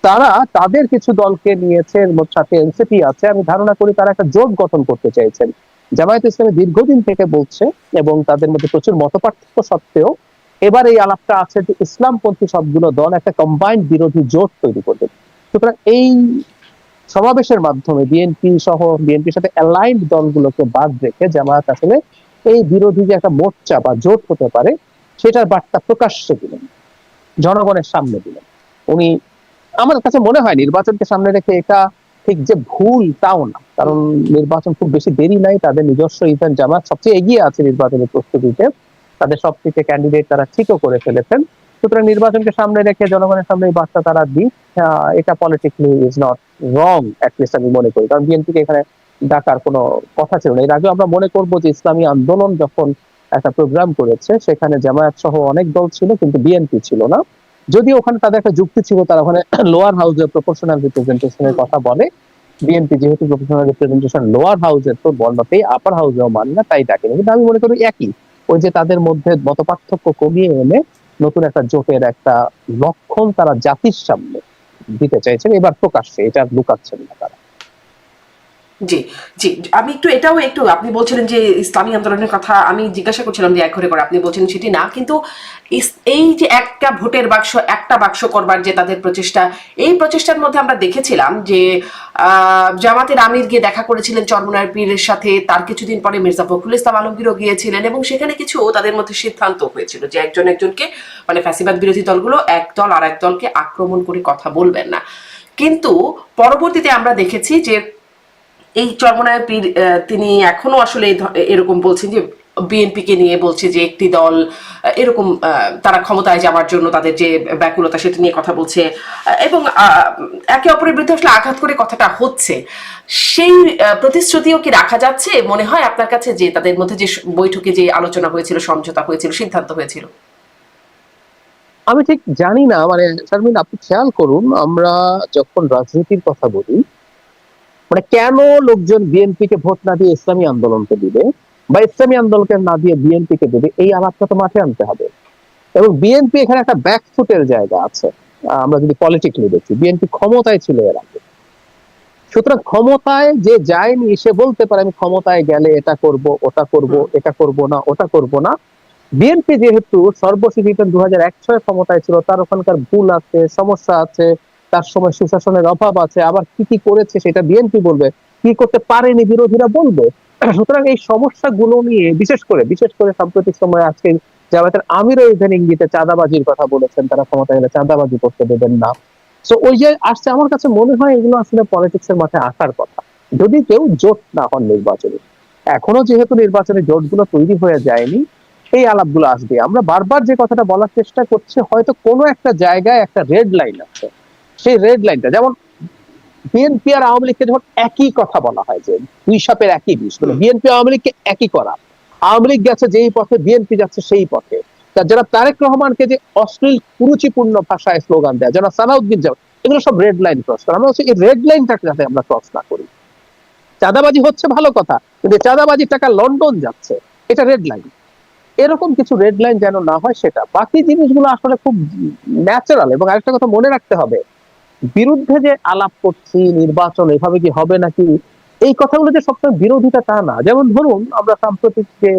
তারা তাদের কিছু দলকে নিয়েছে, এর সাথে এনসিপি আছে। আমি ধারণা করি তারা একটা জোট গঠন করতে চাইছেন। জামায়াত ইসলামী দীর্ঘদিন থেকে বলছে, এবং তাদের মধ্যে প্রচুর মতপার্থক্য সত্ত্বেও এবার এই আলাপটা আছে যে ইসলামপন্থী সবগুলো দল একটা কম্বাইন্ড বিরোধী জোট তৈরি করবে। সুতরাং এই সমাবেশের মাধ্যমে বিএনপির সাথে অ্যালাইন্ড দলগুলোকে বাদ রেখে জামায়াত আসলে এই বিরোধী যে একটা মোর্চা বা জোট হতে পারে সেটার বার্তা প্রকাশ্যে দিলেন, জনগণের সামনে দিলেন। উনি, আমার কাছে মনে হয় নির্বাচনকে সামনে রেখে এটা ঠিক যে ভুল তাও না, কারণ নির্বাচন খুব বেশি দেরি নাই, তাদের নিজস্ব জামাত সবচেয়ে এগিয়ে আছে নির্বাচনের প্রস্তুতিতে, তাদের সবচেয়ে ক্যান্ডিডেট তারা ঠিকও করে ফেলেছেন। সুতরাং নির্বাচনকে সামনে রেখে জনগণের সামনে এই বার্তা তারা দিক, এটা politically is not wrong, at least আমি মনে করি। কারণ বিএনপিকে এখানে ডাকার কোনো কথা ছিল না। এর আগে আমরা মনে করবো যে ইসলামী আন্দোলন যখন একটা প্রোগ্রাম করেছে, সেখানে জামায়াত সহ অনেক দল ছিল, কিন্তু বিএনপি ছিল না। যদিও ওখানে তাদের একটা যুক্তি ছিল, তারা ওখানে লোয়ার হাউসের প্রপোর্শনাল রিপ্রেজেন্টেশনের কথা বলে। বিএনপি যেহেতু প্রপোর্শনাল রিপ্রেজেন্টেশন লোয়ার হাউসের তো বর্ণতেই আপার হাউসেও মানে না, তাই ডাকেনি। কিন্তু আমি মনে করি একই, ওই যে তাদের মধ্যে মতপার্থক্য কমিয়ে এনে নতুন একটা জোটের একটা লক্ষণ তারা জাতির সামনে দিতে চাইছেন, এবার প্রকাশ্যে, এটা লুকাচ্ছেন না তারা। জি জি, আমি এটাও একটু, আপনি বলছিলেন যে ইসলামী আন্দোলনের কথা, আমি জিজ্ঞাসা করছিলাম যে এক ঘরে করে, আপনি বলছেন সেটি না, কিন্তু এই যে একটা ভোটের বাক্স একটা বাক্স করবার যে তাদের প্রচেষ্টা, এই প্রচেষ্টার মধ্যে আমরা দেখেছিলাম যে জামাতের আমির গিয়ে দেখা করেছিলেন চরমোনাই পীরের সাথে, তার কিছুদিন পরে মির্জা ফখরুল ইসলাম আলমগীরও গিয়েছিলেন, এবং সেখানে কিছু তাদের মধ্যে সিদ্ধান্ত হয়েছিল যে একজন একজনকে, মানে ফ্যাসিবাদ বিরোধী দলগুলো এক দল আর এক দলকে আক্রমণ করে কথা বলবেন না। কিন্তু পরবর্তীতে আমরা দেখেছি যে এই চরমোনাই পীর তিনি এখনো আসলে এরকম বলছেন যে বিএনপি কে নিয়ে বলছে যে একটি দল এরকম তারা ক্ষমতায় যাওয়ার জন্য তাদের যে ব্যাকুলতা সেটা নিয়ে কথা বলছে, এবং একে অপরের বিরুদ্ধে আসলে আঘাত করে কথাটা হচ্ছে। সেই প্রতিশ্রুতিও কি রাখা যাচ্ছে মনে হয় আপনার কাছে, যে তাদের মধ্যে যে বৈঠকে যে আলোচনা হয়েছিল, সমঝোতা হয়েছিল, সিদ্ধান্ত হয়েছিল? আমি ঠিক জানি না, মানে শারমিন আপনি খেয়াল করুন, আমরা যখন রাজনীতির কথা বলি, মানে কেন লোকজন বিএনপি কে ভোট না দিয়ে ইসলামী আন্দোলনকে দিবে, বা ইসলামী আন্দোলনকে না দিয়ে বিএনপি কে দেবে, এই আলাপটা তো মাঠে আনতে হবে। এবং বিএনপি এখানে একটা ব্যাকফুটের জায়গা আছে। আমরা যদি পলিটিক্যালি দেখি, বিএনপি ক্ষমতায় ছিল এর আগে। সুতরাং ক্ষমতায় যে যায়নি সে বলতে পারে আমি ক্ষমতায় গেলে এটা করব, ওটা করব, এটা করব না, ওটা করব না। বিএনপি যেহেতু সর্বশেষ 2001 ক্ষমতায় ছিল, তার ওখানকার ভুল আছে, সমস্যা আছে, তার সময় সুশাসনের অভাব আছে, আবার কি কি করেছে সেটা বিএনপি বলবে, কি করতে পারেনি বিরোধীরা বলবে। সুতরাং এই সমস্যাগুলো নিয়ে বিশেষ করে সাম্প্রতিক সময়ে আজকে জামায়াতের আমিরও ইভেন ইঙ্গিতে চাঁদাবাজির কথা বলেছেন, তারা ক্ষমতায় গেলে চাঁদাবাজি করতে দেবেন না। তো ওই যে আসছে, আমার কাছে মনে হয় এগুলো আসলে পলিটিক্সের মাঠে আসার কথা, যদি কেউ জোট না হন নির্বাচনে। এখনো যেহেতু নির্বাচনের জোটগুলো তৈরি হয়ে যায়নি, এই আলাপগুলো আসবে। আমরা বারবার যে কথাটা বলার চেষ্টা করছি, হয়তো কোনো একটা জায়গায় একটা রেড লাইন আছে, সেই রেড লাইনটা, যেমন বিএনপি আর আওয়ামী লীগকে যখন একই কথা বলা হয় যে দুই সাপের একই বিষ, মানে বিএনপি আওয়ামী লীগকে একই করা, আওয়ামী লীগ গেছে যেই পথে বিএনপি যাচ্ছে সেই পথে, যারা তারেক রহমানকে যে অশ্লীল কুরুচিপূর্ণ ভাষায় স্লোগান দেয়, যারা সালাউদ্দিন যাবে, এগুলো সব রেড লাইন ক্রস করা। আমরা হচ্ছে এই রেড লাইনটাকে যাতে আমরা ক্রস না করি। চাঁদাবাজি হচ্ছে ভালো কথা, কিন্তু চাঁদাবাজির টাকা লন্ডন যাচ্ছে, এটা রেড লাইন। এরকম কিছু রেড লাইন যেন না হয় সেটা। বাকি জিনিসগুলো আসলে খুব ন্যাচারাল। এবং আরেকটা কথা মনে রাখতে হবে, বিরুদ্ধে যে আলাপ করছি, নির্বাচন এভাবে কি হবে নাকি, এই কথাগুলো যে সবসময় বিরোধিতা তা না। যেমন ধরুন, আমরা সাম্প্রতিক যে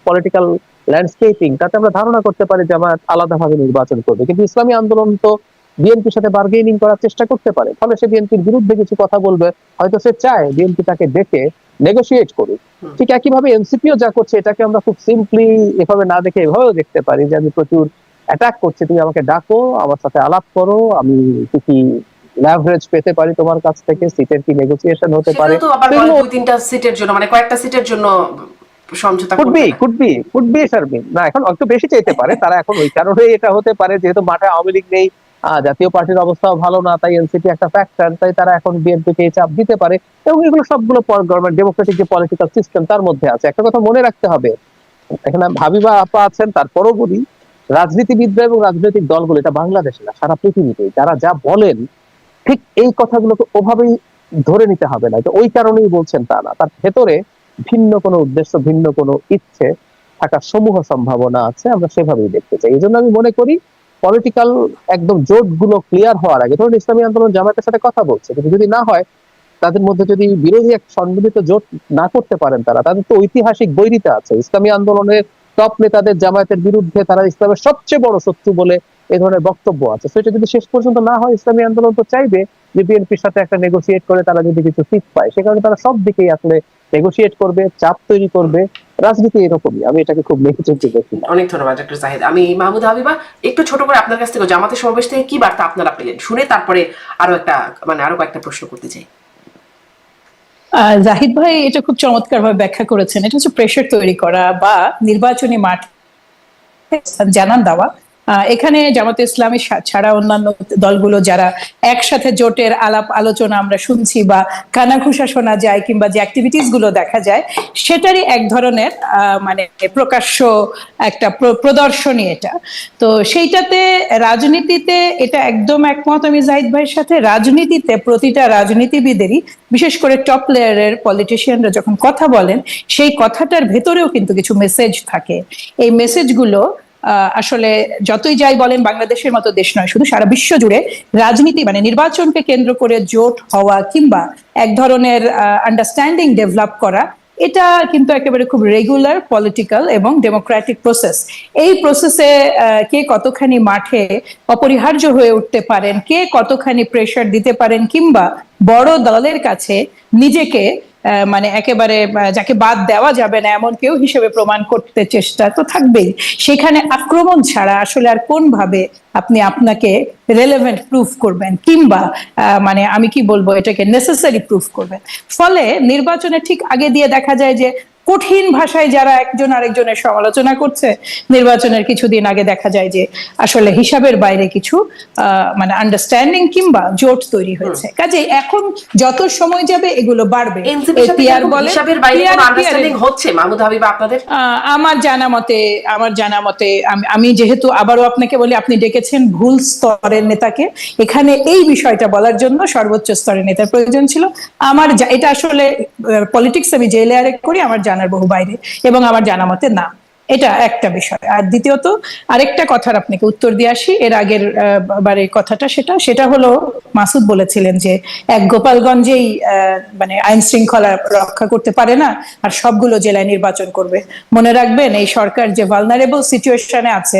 পলিটিক্যাল ল্যান্ডস্কেপিং, তাতে আমরা ধারণা করতে পারি যে আমার আলাদাভাবে নির্বাচন করবে, কিন্তু ইসলামী আন্দোলন তো বিএনপির সাথে বার্গেনিং করার চেষ্টা করতে পারে, ফলে সে বিএনপির বিরুদ্ধে কিছু কথা বলবে, হয়তো সে চায় বিএনপি তাকে ডেকে নেগোসিয়েট করুক। ঠিক একইভাবে এনসিপিও যা করছে, এটাকে আমরা খুব সিম্পলি এভাবে না দেখে এভাবেও দেখতে পারি যে আমি প্রচুর অ্যাটাক করছি, তুমি আমাকে ডাকো, আমার সাথে আলাপ করো, আমি কি ল্যাভারেজ পেতে পারি তোমার কাছ থেকে, সিটের কি নেগোসিয়েশন হতে পারে। সেখানে তো আবার বলে 2-3টা সিটের জন্য, মানে কয়েকটা সিটের জন্য সমঝোতা করবে না। কুড বি শারমিন, না এখন একটু বেশি চাইতে পারে তারা, এখন ওই কারণেই এটা হতে পারে যেহেতু মাঠে আওয়ামী লীগ নেই, জাতীয় পার্টির অবস্থাও ভালো না, তাই এনসিপি একটা ফ্যাক্টর, তাই তারা এখন বিএনপি কে চাপ দিতে পারে। এবং এগুলো সবগুলো গভর্নমেন্ট ডেমোক্রেটিক যে পলিটিক্যাল সিস্টেম তার মধ্যে আছে। একটা কথা মনে রাখতে হবে, এখানে হাবিবা আপা আছেন, তারপরও বলি, রাজনীতিবিদরা এবং রাজনৈতিক দলগুলো, এটা বাংলাদেশে না সারা পৃথিবীতে, যারা যা বলেন ঠিক এই কথাগুলোকে ওভাবেই ধরে নিতে হবে না, ওই কারণেই বলছেন তা না, তার ভেতরে ভিন্ন কোনো উদ্দেশ্য, ভিন্ন কোনো ইচ্ছে থাকার সমূহ সম্ভাবনা আছে। আমরা সেভাবেই দেখতে চাই। এই জন্য আমি মনে করি পলিটিক্যাল একদম জোট গুলো ক্লিয়ার হওয়ার আগে, ধরুন ইসলামী আন্দোলন জামায়াতের সাথে কথা বলছে, কিন্তু যদি না হয়, তাদের মধ্যে যদি বিরোধী এক সম্মিলিত জোট না করতে পারেন তারা, তাদের তো ঐতিহাসিক বৈরিতা আছে। ইসলামী আন্দোলনের টপ নেতাদের জামায়াতের বিরুদ্ধে, তারা ইসলামের সবচেয়ে বড় শত্রু বলে এই ধরনের বক্তব্য আছে। সেটা যদি শেষ পর্যন্ত না হয়, ইসলামী আন্দোলন তো চাইবে যে বিএনপির সাথে একটা নেগোসিয়েট করে তারা যদি কিছু সিট পায়, সে কারণে তারা সব দিকেই আসলে নেগোসিয়েট করবে, চাপ তৈরি করবে। রাজনীতি এরকমই, আমি এটাকে খুব নেগেটিভ দেখি না। অনেক ধন্যবাদ ডক্টর জাহিদ। আমি মাহমুদা হাবিবা, একটু ছোট করে আপনার কাছ থেকে জামাতের সমাবেশ থেকে কি বার্তা আপনারা পেলেন শুনে তারপরে আরো কয়েকটা প্রশ্ন করতে চাই। জাহিদ ভাই এটা খুব চমৎকার ভাবে ব্যাখ্যা করেছেন। এটা হচ্ছে প্রেশার তৈরি করা বা নির্বাচনী মাঠ জানান দেওয়া এখানে জামাতে ইসলামী ছাড়া অন্যান্য দলগুলো যারা একসাথে জোটের আলাপ আলোচনা আমরা শুনছি বা কানাঘুষা শোনা যায় কিংবা যে অ্যাক্টিভিটিস গুলো দেখা যায়, সেটারই এক ধরনের মানে প্রকাশ্য একটা প্রদর্শনী এটা। তো সেইটাতে রাজনীতিতে এটা একদম একমত আমি জাহিদ ভাইয়ের সাথে। রাজনীতিতে প্রতিটা রাজনীতিবিদেরই, বিশেষ করে টপ লেয়ারের পলিটিশিয়ানরা যখন কথা বলেন, সেই কথাটার ভেতরেও কিন্তু কিছু মেসেজ থাকে। এই মেসেজগুলো আসলে যতই যাই বলেন, বাংলাদেশের মতো দেশ নয়, শুধু সারা বিশ্ব জুড়ে রাজনীতি মানে নির্বাচনকে কেন্দ্র করে জোট হওয়া কিংবা এক ধরনের আন্ডারস্ট্যান্ডিং ডেভেলপ করা, এটা কিন্তু একেবারে খুব রেগুলার পলিটিক্যাল এবং ডেমোক্রেটিক প্রসেস। এই প্রসেসে কে কতখানি মাঠে অপরিহার্য হয়ে উঠতে পারেন, কে কতখানি প্রেশার দিতে পারেন, কিংবা বড় দলের কাছে নিজেকে মানে একেবারে যাকে বাদ দেওয়া যাবে না এমন কেউ হিসেবে প্রমাণ করতে চেষ্টা তো থাকবেই। সেখানে আক্রমণ ছাড়া আসলে আর কোন ভাবে আপনি আপনাকে রেলেভেন্ট প্রুফ করবেন, কিংবা মানে আমি কি বলবো, এটাকে নেসেসারি প্রুফ করবেন। ফলে নির্বাচনে ঠিক আগে দিয়ে দেখা যায় যে কঠিন ভাষায় যারা একজন আরেকজনের সমালোচনা করছে, নির্বাচনের কিছুদিন আগে দেখা যায় যে আসলে হিসাবের বাইরে কিছু মানে আন্ডারস্ট্যান্ডিং কিংবা জোট তৈরি হয়েছে। কাজে এখন যত সময় যাবে এগুলো বাড়বে। হিসাবের বাইরে কোনো আন্ডারস্ট্যান্ডিং হচ্ছে মাহমুদ হাবিবা আপনাদের? আমার জানা মতে আমি যেহেতু আবারও আপনাকে বলি, আপনি ডেকেছেন ভুল স্তরের নেতাকে। এখানে এই বিষয়টা বলার জন্য সর্বোচ্চ স্তরের নেতার প্রয়োজন ছিল। আমার এটা আসলে পলিটিক্স আমি যে লেয়ারে করি, আমার জানার বহু বাইরে, এবং আমার জানা মতে না। এটা একটা বিষয়। আর দ্বিতীয়ত আরেকটা কথার আপনাকে উত্তর দিয়ে আসি, এর আগের বারের কথাটা, সেটা হলো মাসুদ বলেছিলেন যে এক গোপালগঞ্জেই মানে আইন শৃঙ্খলা রক্ষা করতে পারে না আর সবগুলো জেলায় নির্বাচন করবে। মনে রাখবেন, এই সরকার যে ভালনারেবল সিচুয়েশনে আছে,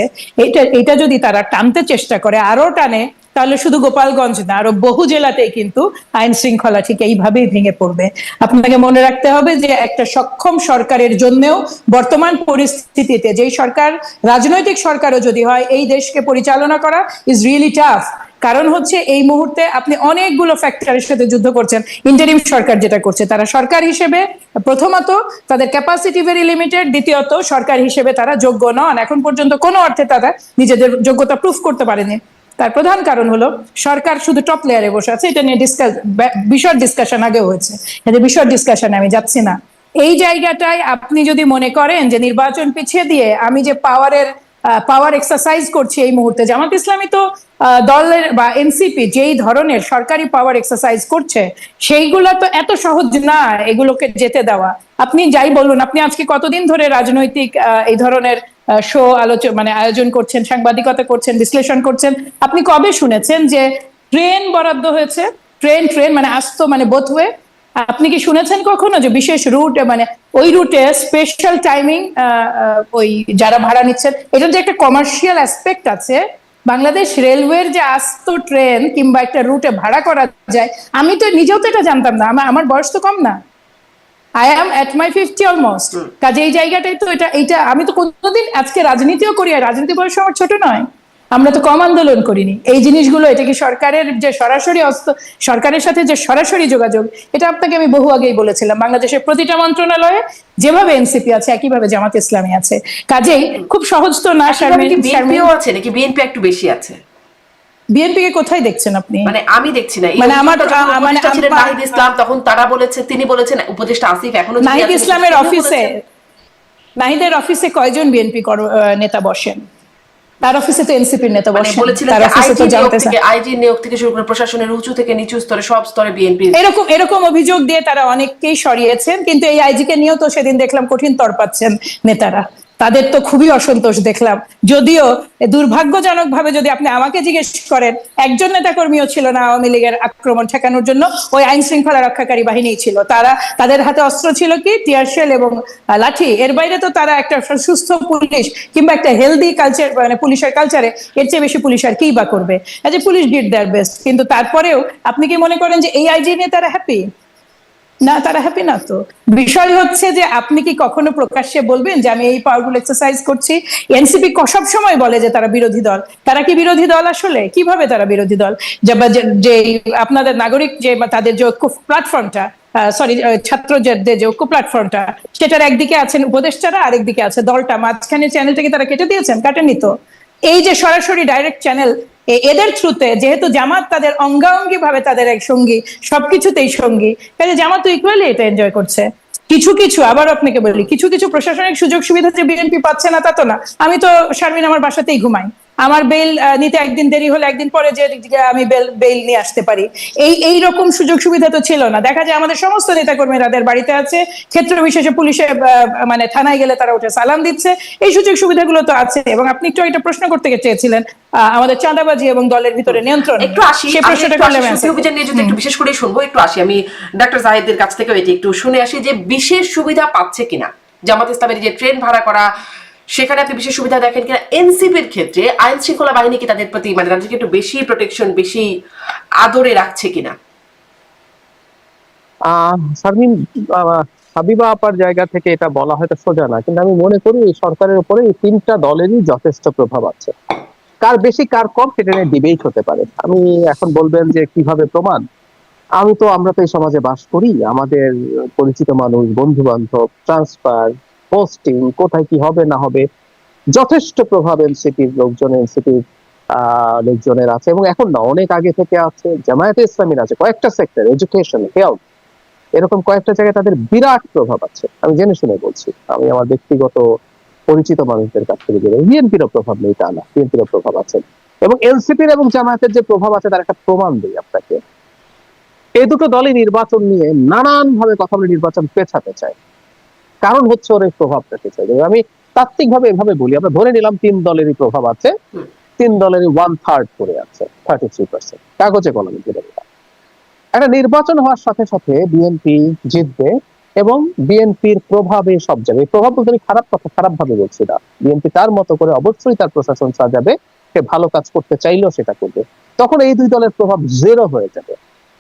এটা যদি তারা টানতে চেষ্টা করে, আরো টানে, তাহলে শুধু গোপালগঞ্জ না, আরো বহু জেলাতেই কিন্তু আইন শৃঙ্খলা ঠিক এইভাবেই ভেঙে পড়বে। আপনাকে মনে রাখতে হবে যে একটা সক্ষম সরকারের জন্যও বর্তমান পরিস্থিতিতে, যেই সরকার রাজনৈতিক সরকারও যদি হয়, এই দেশকে পরিচালনা করা ইজ রিয়েলি টাফ। কারণ হচ্ছে এই মুহূর্তে আপনি অনেকগুলো ফ্যাক্টরের সাথে যুদ্ধ করছেন। ইন্টারিম সরকার যেটা করছে, তারা সরকার হিসেবে প্রথমত তাদের ক্যাপাসিটি ভেরি লিমিটেড, দ্বিতীয়ত সরকার হিসেবে তারা যোগ্য নন। এখন পর্যন্ত কোনো অর্থে তারা নিজেদের যোগ্যতা প্রুফ করতে পারেনি। তার প্রধান কারণ হলো সরকার শুধু টপ লেয়ারে বসে আছে। এটা নিয়ে বিশদ ডিসকাশন আগে হয়েছে, বিশদ ডিসকাশনে আমি যাচ্ছি না। এই জায়গাটায় আপনি যদি মনে করেন যে নির্বাচন পিছিয়ে দিয়ে আমি যে পাওয়ার এক্সারসাইজ করছি এই মুহূর্তে, জামাত ইসলামী তো দলের বা এনসিপি যেই ধরনের সরকারি পাওয়ার এক্সারসাইজ করছে, সেইগুলো তো এত সহজ না এগুলোকে যেতে দেওয়া। আপনি যাই বলুন, আপনি আজকে কতদিন ধরে রাজনৈতিক এই ধরনের শো মানে আয়োজন করছেন, সাংবাদিকতা করছেন, বিশ্লেষণ করছেন? আপনি কবে শুনেছেন যে ট্রেন বরাদ্দ হয়েছে? ট্রেন মানে আসতো মানে বোথ ওয়ে। আপনি কি শুনেছেন কখনো যে বিশেষ রুট, মানে ওই রুটে স্পেশাল টাইমিং ওই যারা ভাড়া নিচ্ছেন? এটা যে একটা কমার্শিয়াল অ্যাসপেক্ট আছে। বাংলাদেশ রেলওয়ের যে আস্ত ট্রেন কিংবা একটা রুটে ভাড়া করা যায়, আমি তো নিজেও তো এটা জানতাম না। আমার বয়স তো কম না, I am at my 50 almost. কাজে এই জায়গাটাই তো এটা আমি তো কোনোদিন, আজকে রাজনীতিও করি, আর রাজনীতি বয়স আমার ছোট নয়, আমরা তো কম আন্দোলন করিনি। এই জিনিসগুলো, এটা কি সরকারের যে সরাসরি সরকারের সাথে যে সরাসরি যোগাযোগ, এটা আপনাকে আমি বহু আগেই বলেছিলাম। বাংলাদেশের প্রতিটা মন্ত্রণালয়ে যেভাবে এনসিপি আছে, একইভাবে জামাত ইসলামী আছে। কাজেই খুব সহজ তো না। বিএনপিও আছে নাকি? বিএনপি একটু বেশি আছে। বিএনপি কে কোথায় দেখছেন আপনি? মানে আমি দেখছি না। মানে আমার নাহিদ ইসলাম তখন তিনি বলেছেন উপদেষ্টা আসিফ এখনো নাহিদ ইসলামের অফিসে, নাহিদের অফিসে কয়জন বিএনপি নেতা বসেন? তার অফিসে তো এনসিপির নেতা বসেন। তার অফিসে তো আইজি নিয়োগ থেকে শুরু করে প্রশাসনের উঁচু থেকে নিচু স্তরে সব স্তরে বিএনপি এরকম অভিযোগ দিয়ে তারা অনেককেই সরিয়েছেন। কিন্তু এই আইজি কে নিয়েও তো সেদিন দেখলাম কঠিন তরপাচ্ছেন নেতারা। তাদের তো খুবই অসন্তোষ দেখলাম। যদিও দুর্ভাগ্যজনক ভাবে যদি আপনি আমাকে জিজ্ঞেস করেন, একজন নেতাকর্মীও ছিল না আওয়ামী লীগের আক্রমণ ঠেকানোর জন্য। ওই আইন শৃঙ্খলা রক্ষাকারী বাহিনী ছিল, তাদের হাতে অস্ত্র ছিল কি টিয়ারশেল এবং লাঠি। এর বাইরে তো তারা একটা সুস্থ পুলিশ কিংবা একটা হেলদি কালচার, মানে পুলিশের কালচারে এর চেয়ে বেশি পুলিশ আর কি বা করবে। Police did their best. কিন্তু তারপরেও আপনি কি মনে করেন যে এই আইজি নিয়ে তারা হ্যাপি? না, তারা হ্যাপি না। তো বিষয় হচ্ছে যে আপনি কি কখনো প্রকাশ্যে বলবেন যে আমি এই পাওয়ারফুল এক্সারসাইজ করছি? এনসিপি সব সময় বলে যে তারা বিরোধী দল। তারা কি বিরোধী দল আসলে? কিভাবে তারা বিরোধী দল? যে আপনাদের নাগরিক যে তাদের যে ঐক্য প্ল্যাটফর্মটা, ছাত্রদের যে ঐক্য প্ল্যাটফর্মটা, সেটার একদিকে আছেন উপদেষ্টারা, আরেকদিকে আছে দলটা, মাঝখানে চ্যানেলটাকে তারা কেটে দিয়েছেন? কাটেনি তো। এই যে সরাসরি ডাইরেক্ট চ্যানেল, এদের থ্রুতে যেহেতু জামাত তাদের অঙ্গাঙ্গি ভাবে তাদের এক সঙ্গী, সবকিছুতেই সঙ্গী, কাজে জামাত তো ইকুয়ালি এটা এনজয় করছে। কিছু কিছু আবার আপনাকে বলি, কিছু কিছু প্রশাসনিক সুযোগ সুবিধা যে বিএনপি পাচ্ছে না তা তো না। আমি তো শারমিন আমার বাসাতেই ঘুমাই, আমার বেল নিতে একদিন দেরি হলে একদিন পরে যে আমি বেল নিয়ে আসতে পারি। এই রকম সুযোগ সুবিধা তো ছিল না। দেখা যায় আমাদের সমস্ত নেতাকর্মী তাদের বাড়িতে আছে, ক্ষেত্র বিশেষে পুলিশে মানে থানায় গেলে তারা উঠে সালাম দিচ্ছে, এই সুযোগ সুবিধাগুলো তো আছে। এবং আপনি একটু একটা প্রশ্ন করতে চেয়েছিলেন আমাদের চাঁদাবাজি এবং দলের ভিতরে নিয়ন্ত্রণ, একটু আসি, সেই প্রশ্নটা করলে সুফি অভিযান নিয়ে যদি একটু বিশেষ করে শুনবো, একটু আসি আমি ডক্টর জাহিদের কাছ থেকে এটি একটু শুনে আসি যে বিশেষ সুবিধা পাচ্ছে কিনা জামাত ইসলামের, যে ট্রেন ভাড়া করা, সেখানে আপনি বিশেষ সুবিধা দেখেন কিনা। এনসিপির ক্ষেত্রে আইন শৃঙ্খলা বাহিনী কি তাদের প্রতি মানে তাদেরকে একটু বেশি প্রোটেকশন, বেশি আদরে রাখছে কিনা? শারমিন, হাবিবা আপার জায়গা থেকে এটা বলা হয়তো সোজা না, কিন্তু আমি মনে করি এই সরকারের উপরে এই তিনটা দলেরই যথেষ্ট প্রভাব আছে। কার বেশি কার কম সেটা নিয়ে ডিবেট হতে পারে। আমি এখন বলবেন যে কিভাবে প্রমাণ, আমরা তো এই সমাজে বাস করি, আমাদের পরিচিত মানুষ, বন্ধু বান্ধব, ট্রান্সফার, পোস্টিং, কোথায় কি হবে না হবে, যথেষ্ট প্রভাব এনসিপির লোকজনের আছে। এবং এখন না, অনেক আগে থেকে আছে, জামায়াতে ইসলামীর আছে, কয়েকটা সেক্টর, এডুকেশন, হেলথ, এরকম কয়েকটা জায়গায় তাদের বিরাট প্রভাব আছে। আমি জেনে শুনে বলছি, আমি আমার ব্যক্তিগত পরিচিত মানুষদের কাছ থেকে জেনে। বিএনপিরও প্রভাব নেই তা না, বিএনপিরও প্রভাব আছে। এবং এনসিপির এবং জামায়াতের যে প্রভাব আছে তার একটা প্রমাণ দিই আপনাকে। এই দুটো দলই নির্বাচন নিয়ে নানান ভাবে কথা বলে নির্বাচন পেছাতে চায়, কারণ হচ্ছে ওর এই প্রভাব পেতে চাই। আমি তাত্ত্বিক ভাবে এভাবে বলি, আমরা ধরে নিলাম তিন দলেরই প্রভাব আছে, তিন দলেরই 1/3 করে আছে, 33%, কাগজে কলমে ধরে নিলাম। একটা নির্বাচন হওয়ার সাথে সাথে বিএনপি জিতবে এবং বিএনপির প্রভাবে সব জায়গায়, প্রভাব বলতে আমি খারাপ কথা খারাপ ভাবে বলছি না, বিএনপি তার মতো করে অবশ্যই তার প্রশাসন সাজাবে, সে ভালো কাজ করতে চাইলেও সেটা করবে, তখন এই দুই দলের প্রভাব জিরো হয়ে যাবে।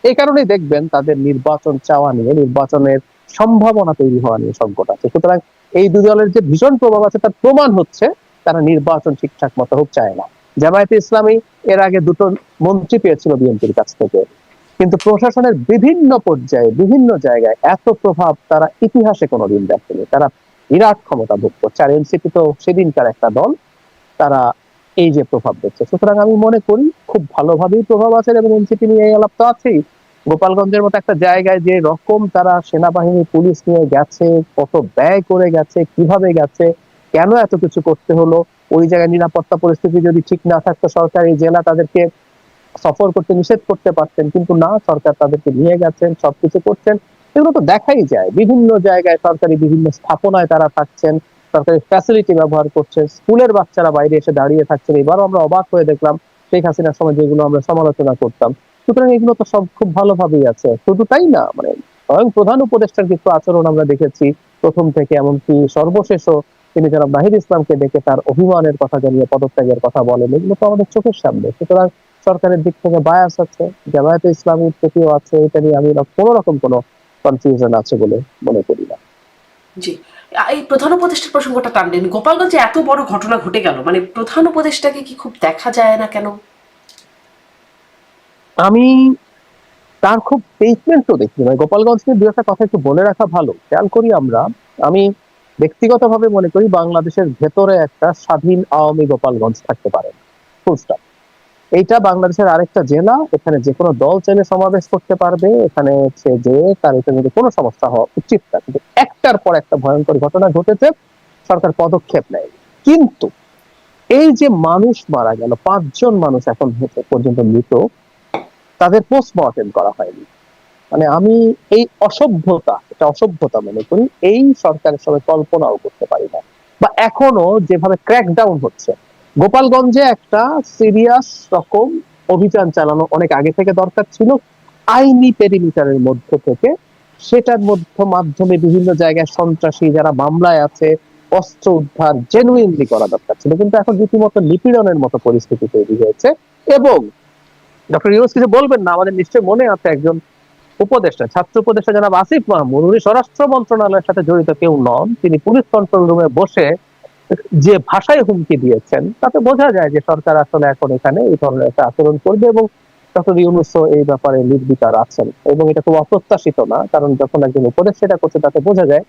এই কারণেই দেখবেন তাদের নির্বাচন চাওয়া নিয়ে, নির্বাচনের সম্ভাবনা তৈরি হওয়া নিয়ে সংকট আছে। সুতরাং এই দুই দলের যে ভীষণ প্রভাব আছে তার প্রমাণ হচ্ছে তারা নির্বাচন ঠিকঠাক মতো হোক চায় না। জামায়াতে ইসলামী এর আগে দুটো মন্ত্রী পেয়েছিল বিএনপির কাছ থেকে, কিন্তু প্রশাসনের বিভিন্ন পর্যায়ে বিভিন্ন জায়গায় এত প্রভাব তারা ইতিহাসে কোনোদিন দেখেনি। তারা বিরাট ক্ষমতা ভোগ করছে। আর এনসিপি তো সেদিনকার একটা দল, তারা এই যে প্রভাব দেখছে। সুতরাং আমি মনে করি খুব ভালোভাবেই প্রভাব আছে। এবং এনসিপি নিয়ে এই আলাপ তো আছেই, গোপালগঞ্জের মতো একটা জায়গায় যে রকম তারা সেনাবাহিনী পুলিশ নিয়ে গেছে, কত ব্যয় করে গেছে, কিভাবে গেছে, কেন এত কিছু করতে হলো, ওই জায়গায় নিরাপত্তা পরিস্থিতি যদি ঠিক না থাকতো সরকার এই জেলা তাদেরকে সফর করতে নিষেধ করতে পারতেন, কিন্তু না, সরকার তাদেরকে নিয়ে গেছেন, সবকিছু করছেন। এগুলো তো দেখাই যায়, বিভিন্ন জায়গায় সরকারি বিভিন্ন স্থাপনায় তারা থাকছেন, সরকারি ফ্যাসিলিটি ব্যবহার করছেন, স্কুলের বাচ্চারা বাইরে এসে দাঁড়িয়ে থাকছেন। এবারও আমরা অবাক হয়ে দেখলাম শেখ হাসিনার সময় যেগুলো আমরা সমালোচনা করতাম। সুতরাং এগুলো তো সব খুব ভালোভাবেই আছে। শুধু তাই না, স্বয়ং প্রধান উপদেষ্টার কিছু আচরণ আমরা দেখেছি প্রথম থেকে, এমনকি সর্বশেষও তিনি জনাব নাহিদ ইসলামকে ডেকে তার অভিমানের কথা জানিয়ে পদত্যাগের কথা বলেন, এগুলো তো আমাদের চোখের সামনে। সুতরাং সরকারের দিক থেকে বায়াস আছে, জামায়াতে ইসলামীর প্রতিও আছে, এটা নিয়ে আমি কোনো রকম কোনো কনফিউশন আছে বলে মনে করি না। জি, এই প্রধান উপদেষ্টার প্রসঙ্গটা টানলেন, গোপালগঞ্জে এত বড় ঘটনা ঘটে গেল, মানে প্রধান উপদেষ্টাকে কি খুব দেখা যায় না কেন? আমি তার খুব স্টেটমেন্ট তো দেখি, গোপালগঞ্জ নিয়ে দু একটা কথা একটু বলে রাখা ভালো। খেয়াল করি আমি ব্যক্তিগতভাবে মনে করি বাংলাদেশের ভেতরে একটা স্বাধীন আওয়ামী গোপালগঞ্জ থাকতে পারে, ফুল স্টপ। এইটা বাংলাদেশের আরেকটা জেলা, এখানে যে কোনো দল চাইলে সমাবেশ করতে পারবে, এখানে হচ্ছে যে তার এখানে কোনো সমস্যা হওয়া উচিত না। কিন্তু একটার পর একটা ভয়ঙ্কর ঘটনা ঘটেছে, সরকার পদক্ষেপ নেয়। কিন্তু এই যে মানুষ মারা গেল, 5 জন মানুষ এখন পর্যন্ত মৃত, তাদের পোস্টমর্টেম করা হয়নি। আমি এই এটা অসভ্যতা মনে করি। এই সরকারের সবাই কল্পনাও করতে পারি না। বা এখনো যেভাবে ক্র্যাকডাউন হচ্ছে, গোপালগঞ্জে একটা সিরিয়াস রকম অভিযান চালানো অনেক আগে থেকে দরকার ছিল, আইনি পেরিমিটারের মধ্য থেকে। সেটার মাধ্যমে বিভিন্ন জায়গায় সন্ত্রাসী যারা মামলায় আছে অস্ত্র উদ্ধার জেনুইনলি করা দরকার ছিল, কিন্তু এখন রীতিমতো নিপীড়নের মতো পরিস্থিতি তৈরি হয়েছে। এবং ডক্টর ইউনূস কিছু বলবেন না, আমাদের নিশ্চয়ই মনে আছে একজন উপদেষ্টা, ছাত্র উপদেষ্টা জনাব আসিফ মাহমুদ, উনি স্বরাষ্ট্র মন্ত্রণালয়ের সাথে জড়িত কেউ নন, তিনি পুলিশ কন্ট্রোল রুমে বসে যে ভাষায় হুমকি দিয়েছেন, তাতে বোঝা যায় যে সরকার আসলে এখন এখানে এই ধরনের একটা আচরণ করবে। এবং ডক্টর ইউনূসও এই ব্যাপারে নির্বিকার আছেন, এবং এটা খুব অপ্রত্যাশিত না, কারণ যখন একজন উপদেষ্টা এটা করছে তাতে বোঝা যায়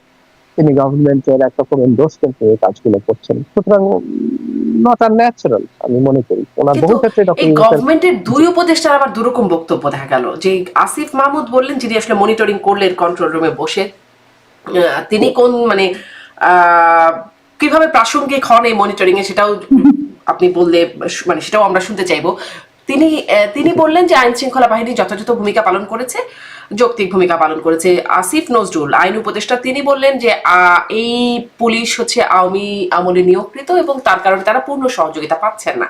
তিনি গভর্নমেন্টের একরকম এন্ডোর্সমেন্ট এই কাজগুলো করছেন, সুতরাং নট আনন্যাচারাল আমি মনে করি। ওনার বহু কিন্তু ক্ষেত্রে এই গভর্নমেন্টের দুই উপদেষ্টার আবার দুরকম বক্তব্য দেখা গেল। যে আসিফ মাহমুদ বললেন, যিনি আসলে মনিটরিং করলেন কন্ট্রোল রুমে বসে, তিনি কোন মানে কিভাবে প্রাসঙ্গিক হন এই মনিটরিং এ সেটাও আপনি বললে মানে সেটাও আমরা শুনতে চাইবো। তিনি বললেন যে আইন শৃঙ্খলা বাহিনী যথাযথ ভূমিকা পালন করেছে, যৌক্তিক ভূমিকা পালন করেছে। আসিফ নজরুল আইন উপদেষ্টা, তিনি বললেন যে এই পুলিশ হচ্ছে আওয়ামী আমলে নিয়োগকৃত এবং তার কারণে তারা পূর্ণ সহযোগিতা পাচ্ছেন না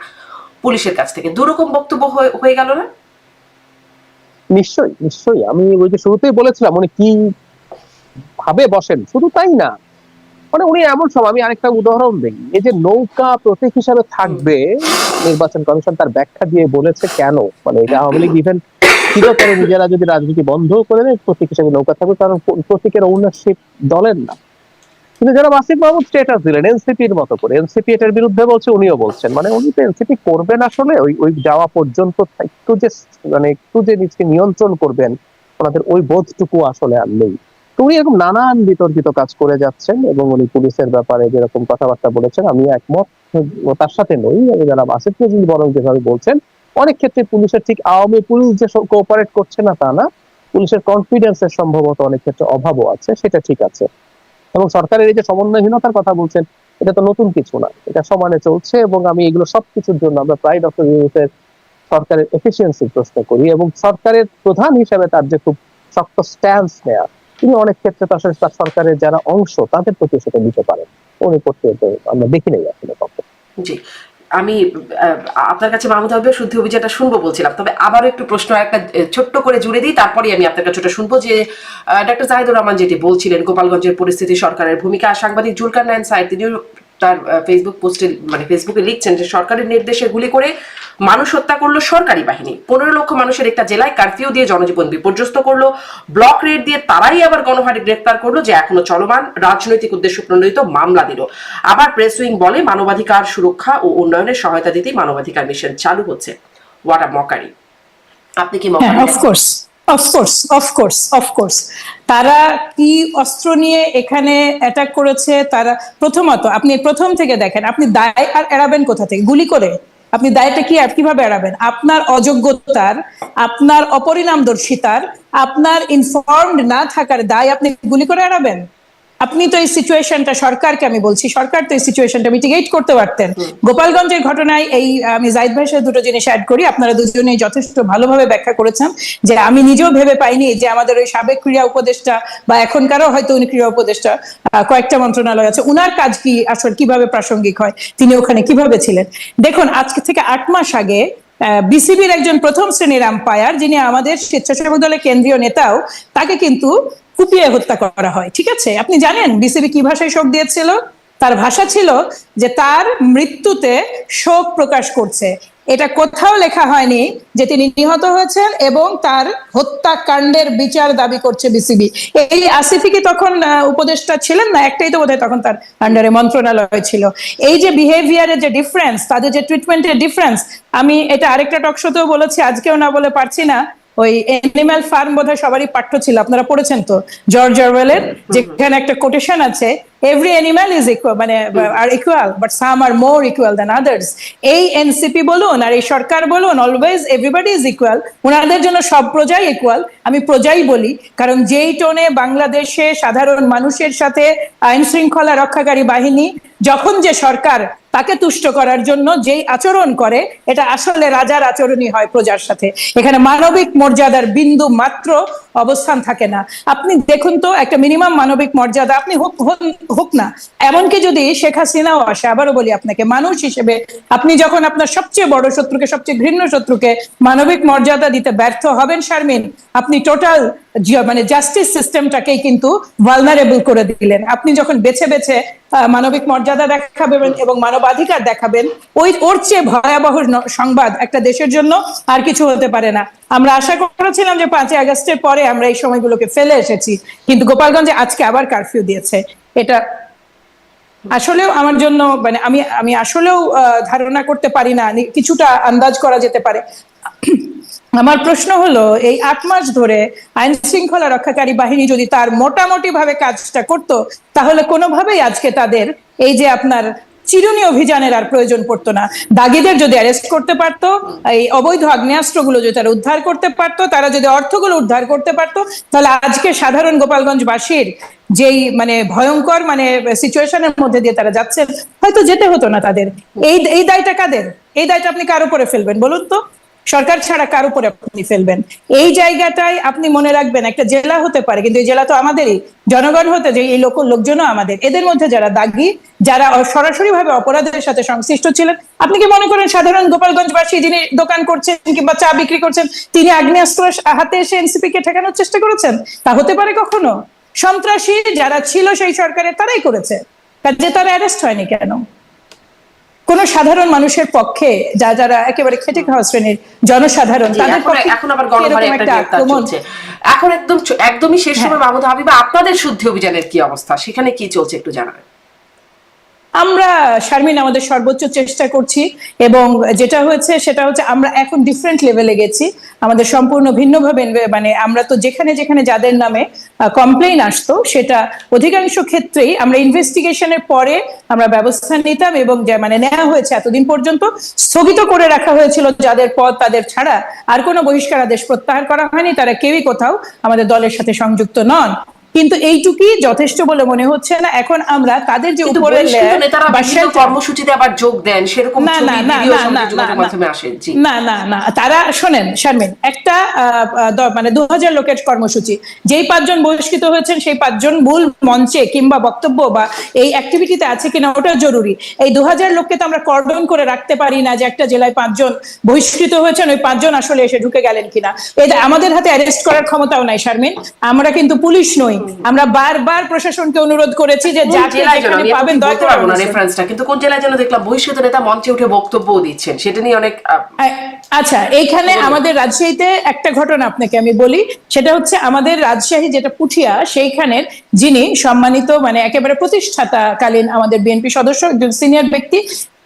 পুলিশের কাছ থেকে। দুরকম বক্তব্য হয়ে গেল না? নিশ্চয়ই নিশ্চয়ই, আমি ওই যে শুরুতেই বলেছিলাম উনি কি ভাবে বসেন, শুধু তাই না, মানে উনি এমন সব, আমি আরেকটা উদাহরণ দিই, এই যে নৌকা প্রতীক হিসাবে থাকবে, নির্বাচন কমিশন তার ব্যাখ্যা দিয়ে বলেছে কেন, মানে এটা আওয়ামী লীগ ইভেন চিরতরে নিজেরা যদি রাজনীতি বন্ধ করে দেয় প্রতীক হিসাবে নৌকা থাকবে, কারণ প্রতীকের ওনারশিপ দলের না। কিন্তু যারা আসিফ মাহমুদ স্টেটাস দিলেন এনসিপির মতো করে, এনসিপি এটার বিরুদ্ধে বলছে, উনিও বলছেন, মানে উনি তো এনসিপি করবেন আসলে ওই যাওয়া পর্যন্ত একটু যে মানে একটু যে নিজকে নিয়ন্ত্রণ করবেন, ওনাদের ওই বোধটুকু আসলে আর নেই। তো উনি এরকম নানান বিতর্কিত কাজ করে যাচ্ছেন এবং উনি পুলিশের ব্যাপারে যেরকম কথাবার্তা বলেছেন আমি একমত তার সাথে নই। যারা আসিফ নজরুল বরং যেভাবে বলছেন, অনেক ক্ষেত্রে পুলিশের ঠিক আওয়ামী পুলিশ যে কোঅপারেট করছে না তা না, পুলিশের কনফিডেন্সের সম্ভবত অনেক ক্ষেত্রে অভাবও আছে, সেটা ঠিক আছে। এবং সরকারের এই যে সমন্বয়হীনতার কথা বলছেন, এটা তো নতুন কিছু না, এটা সমানে চলছে এবং আমি এগুলো সবকিছুর জন্য আমরা প্রায় ডক্টর ইউনূসের সরকারের এফিসিয়েন্সি প্রশ্ন করি এবং সরকারের প্রধান হিসেবে তার যে খুব শক্ত স্ট্যান্স নেয়া, তিনি অনেক ক্ষেত্রে তার সরকারের যারা অংশ তাদের প্রতি সেটা নিতে পারেন, উনি করতে আমরা দেখি নাই আসলে কখনো। জি, আমি আপনার কাছে মাহমুদ হাবিবের শুদ্ধি অভিযানটা শুনবো বলছিলাম, তবে আবারও একটু প্রশ্ন একটা ছোট্ট করে জুড়ে দিই, তারপরে আমি আপনার কাছে শুনবো যে ডক্টর জাহিদুর রহমান যেটি বলছিলেন গোপালগঞ্জের পরিস্থিতি, সরকারের ভূমিকা। সাংবাদিক জুলকার নাইন সাইদ তিনিও তার ফেসবুক পোস্টে মানে ফেসবুকে লিখছেন যে সরকারের নির্দেশে গুলি করে মানুষ হত্যা করলো সরকারি বাহিনী, 15 লক্ষ মানুষের একটা জেলায় কারফিউ দিয়ে জনজীবন বিপর্যস্ত করলো, ব্লক রেড দিয়ে তারাই আবার গণহারে গ্রেফতার করলো যে এখনো চলমান, রাজনৈতিক উদ্দেশ্য প্রণোদিত মামলা দিল। আবার প্রেস উইং বলে মানবাধিকার সুরক্ষা ও উন্নয়নের সহায়তা দিতে মানবাধিকার মিশন চালু হচ্ছে। What a mockery! আপনি কি mockery? Of course of course of course of course তারা কি অস্ত্র নিয়ে এখানে অ্যাটাক করেছে, তারা প্রথমত আপনি প্রথম থেকে দেখেন, আপনি দায় আর এড়াবেন কোথা থেকে? গুলি করে? আপনি দায়টা কি কিভাবে এড়াবেন? আপনার অযোগ্যতার, আপনার অপরিণামদর্শিতার, আপনার ইনফর্মড না থাকার দায় আপনি গুলি করে এড়াবেন? আপনি তো এই সিচুয়েশনটা, সরকারকে আমি বলছি, সরকার তো এই সিচুয়েশনটা মিটিগেট করতে পারতেন। গোপালগঞ্জের ঘটনায় এই আমি জাহিদ ভাইয়ের সাথে দুটো জিনিস অ্যাড করি, আপনারা দুজনেই যথেষ্ট ভালোভাবে ব্যাখ্যা করেছেন, যে আমি নিজেও ভেবে পাইনি যে আমাদের ওই সাবেক ক্রীড়া উপদেষ্টা বা এখনকারও হয়তো উনি ক্রীড়া উপদেষ্টা, কয়েকটা মন্ত্রণালয় আছে, উনার কাজ কি আসলে কিভাবে প্রাসঙ্গিক হয়, তিনি ওখানে কিভাবে ছিলেন। দেখুন, আজকে থেকে 8 মাস আগে বিসিবির একজন প্রথম শ্রেণীর আম্পায়ার, যিনি আমাদের স্বেচ্ছাসেবক দলের কেন্দ্রীয় নেতাও, তাকে কিন্তু কুপিয়ে হত্যা করা হয়। ঠিক আছে, আপনি জানেন বিসিবি কি ভাষায় শোক দিয়েছিল? তার ভাষা ছিল যে তার মৃত্যুতে শোক প্রকাশ করছে। এটা কোথাও লেখা হয়নি যে তিনি নিহত হয়েছেন এবং তার হত্যাকাণ্ডের বিচার দাবি করছে বিসিবি। এই আসিফি কি তখন উপদেষ্টা ছিলেন না? একটাই তো বোধহয় তখন তার আন্ডারে মন্ত্রণালয় ছিল। এই যে বিহেভিয়ারের যে ডিফারেন্স, তাদের যে ট্রিটমেন্টের ডিফারেন্স, আমি এটা আরেকটা টকশোতেও বলেছি, আজকেও না বলে পারছি না। ওই অ্যানিম্যাল ফার্ম বোধহয় সবারই পাঠ্য ছিল, আপনারা পড়েছেন তো জর্জ অরওয়েলের, যেখানে একটা কোটেশন আছে, এভরি অ্যানিম্যাল ইজ ইকুয়াল, মানে আর equal but some are more equal than others. এই এনসিপি বলুন আর এই সরকার বলুন, অলওয়েজ এভরিবডি ইজ ইকুয়াল, ওনাদের জন্য সব প্রজাই ইকুয়াল। আমি প্রজাই বলি কারণ যেই টোনে বাংলাদেশে সাধারণ মানুষের সাথে আইন শৃঙ্খলা রক্ষাকারী বাহিনী, যখন যে সরকার তাকে তুষ্ট করার জন্য যেই আচরণ করে, এটা আসলে রাজার আচরণই হয় প্রজার সাথে। এখানে মানবিক মর্যাদার বিন্দু মাত্র অবস্থান থাকে না। আপনি দেখুন তো, একটা মিনিমাম মানবিক মর্যাদা আপনি হোক না, এমনকি যদি শেখ হাসিনাও আসে, আবারও বলি আপনাকে, মানুষ হিসেবে আপনি যখন আপনার সবচেয়ে বড় শত্রুকে, সবচেয়ে ঘৃণ্য শত্রুকে মানবিক মর্যাদা দিতে ব্যর্থ হবেন শারমিন, আপনি টোটাল মানে জাস্টিস সিস্টেমটাকেই কিন্তু ভালনারেবল করে দিলেন। আপনি যখন বেছে বেছে মানবিক মর্যাদা দেখাবেন এবং মানবাধিকার দেখাবেন, ওর চেয়ে ভয়াবহ সংবাদ একটা দেশের জন্য আর কিছু হতে পারে না। আমরা আশা করেছিলাম যে 5ই আগস্টের পরে আমরা এই সময়গুলোকে ফেলে এসেছি, কিন্তু গোপালগঞ্জে আজকে আবার কারফিউ দিয়েছে। এটা আসলেও আমার জন্য মানে আমি আসলেও ধারণা করতে পারি না, কিছুটা আন্দাজ করা যেতে পারে। আমার প্রশ্ন হলো, এই 8 মাস ধরে আইন শৃঙ্খলা রক্ষাকারী বাহিনী যদি তার মোটামুটি ভাবে কাজটা করত, তাহলে কোনোভাবেই আজকে তাদের এই যে আপনার চিরুনি অভিযানের আর প্রয়োজন পড়তো না। দাগীদের যদি অ্যারেস্ট করতে পারতো, এই অবৈধ আগ্নেয়াস্ত্রগুলো যদি তারা উদ্ধার করতে পারতো, তারা যদি অর্থগুলো উদ্ধার করতে পারতো, তাহলে আজকে সাধারণ গোপালগঞ্জবাসীর যেই মানে ভয়ঙ্কর মানে সিচুয়েশনের মধ্যে দিয়ে তারা যাচ্ছেন, হয়তো যেতে হতো না তাদের। এই দায়টা কাদের? এই দায়টা আপনি কার উপরে ফেলবেন বলুন তো? সরকার ছাড়া কার উপরে আপনি ফেলবেন? এই জায়গাটাই আপনি মনে রাখবেন, একটা জেলা হতে পারে কিন্তু এই জেলা তো আমাদেরই, জনগণ হতে যে এই লোকজনও আমাদের। এদের মধ্যে যারা দাগী, যারা সরাসরি ভাবে অপরাধের সাথে সংশ্লিষ্ট ছিলেন, আপনি কি মনে করেন সাধারণ গোপালগঞ্জবাসী যিনি দোকান করছেন কিংবা চা বিক্রি করছেন, তিনি আগ্নেয়াস্ত্র হাতে এসে এনসিপি কে ঠেকানোর চেষ্টা করেছেন? তা হতে পারে কখনো? সন্ত্রাসী যারা ছিল সেই সরকারের, তারাই করেছে। কাজে তারা অ্যারেস্ট হয়নি কেন? কোন সাধারণ মানুষের পক্ষে, যারা একেবারে খেটে খাওয়া শ্রেণীর জনসাধারণ, তাদের পক্ষে এখন আবার গণহারে একটা গ্রেফতার চলছে। এখন একদমই শেষ সময় মাহমুদা হাবিবা, আপনাদের শুদ্ধি অভিযানের কি অবস্থা, সেখানে কি চলছে একটু জানাবেন। আমরা শারমিন আমাদের সর্বোচ্চ চেষ্টা করছি, এবং যেটা হচ্ছে সেটা হচ্ছে আমরা এখন ডিফারেন্ট লেভেলে গেছি। আমাদের সম্পূর্ণ ভিন্নভাবে, মানে আমরা তো যেখানে যেখানে যাদের নামে কমপ্লেইন আসতো, সেটা অধিকাংশ ক্ষেত্রেই আমরা ইনভেস্টিগেশনের পরে আমরা ব্যবস্থা নিতাম, এবং মানে নেওয়া হয়েছে এতদিন পর্যন্ত স্থগিত করে রাখা হয়েছিল যাদের পদ, তাদের ছাড়া আর কোনো বহিষ্কারাদেশ প্রত্যাহার করা হয়নি। তারা কেউই কোথাও আমাদের দলের সাথে সংযুক্ত নন। কিন্তু এইটুকুই যথেষ্ট বলে মনে হচ্ছে না। এখন আমরা তাদের যে উপরের কর্মসূচিতে আবার যোগ দেন, সেরকম না না না, তারা শোনেন শারমিন, একটা মানে 2000 লোকের কর্মসূচি, যেই 5 জন বহিষ্কৃত হয়েছেন সেই 5 জন মূল মঞ্চে কিংবা বক্তব্য বা এই অ্যাক্টিভিটিতে আছে কিনা ওটা জরুরি। এই 2000 লোককে তো আমরা কর্ডন করে রাখতে পারি না যে একটা জেলায় 5 জন বহিষ্কৃত হয়েছেন, ওই 5 জন আসলে এসে ঢুকে গেলেন কিনা। এটা আমাদের হাতে অ্যারেস্ট করার ক্ষমতাও নাই শারমিন। আমরা কিন্তু পুলিশ নই। আমরা বারবার প্রশাসনকে অনুরোধ করেছি যে যাকে যেখানে পাবেন দয়া করে বলুন রেফারেন্সটা, কিন্তু কোন জেলায় যেন দেখলাম বহিষ্কৃত নেতা মঞ্চে উঠে বক্তব্য দিচ্ছেন, সেটা নিয়ে অনেক। আচ্ছা, এইখানে আমাদের রাজশাহীতে একটা ঘটনা আপনাকে আমি বলি। সেটা হচ্ছে আমাদের রাজশাহী যেটা পুঠিয়া, সেইখানের যিনি সম্মানিত মানে একেবারে প্রতিষ্ঠাতাকালীন আমাদের বিএনপি সদস্য, একজন সিনিয়র ব্যক্তি,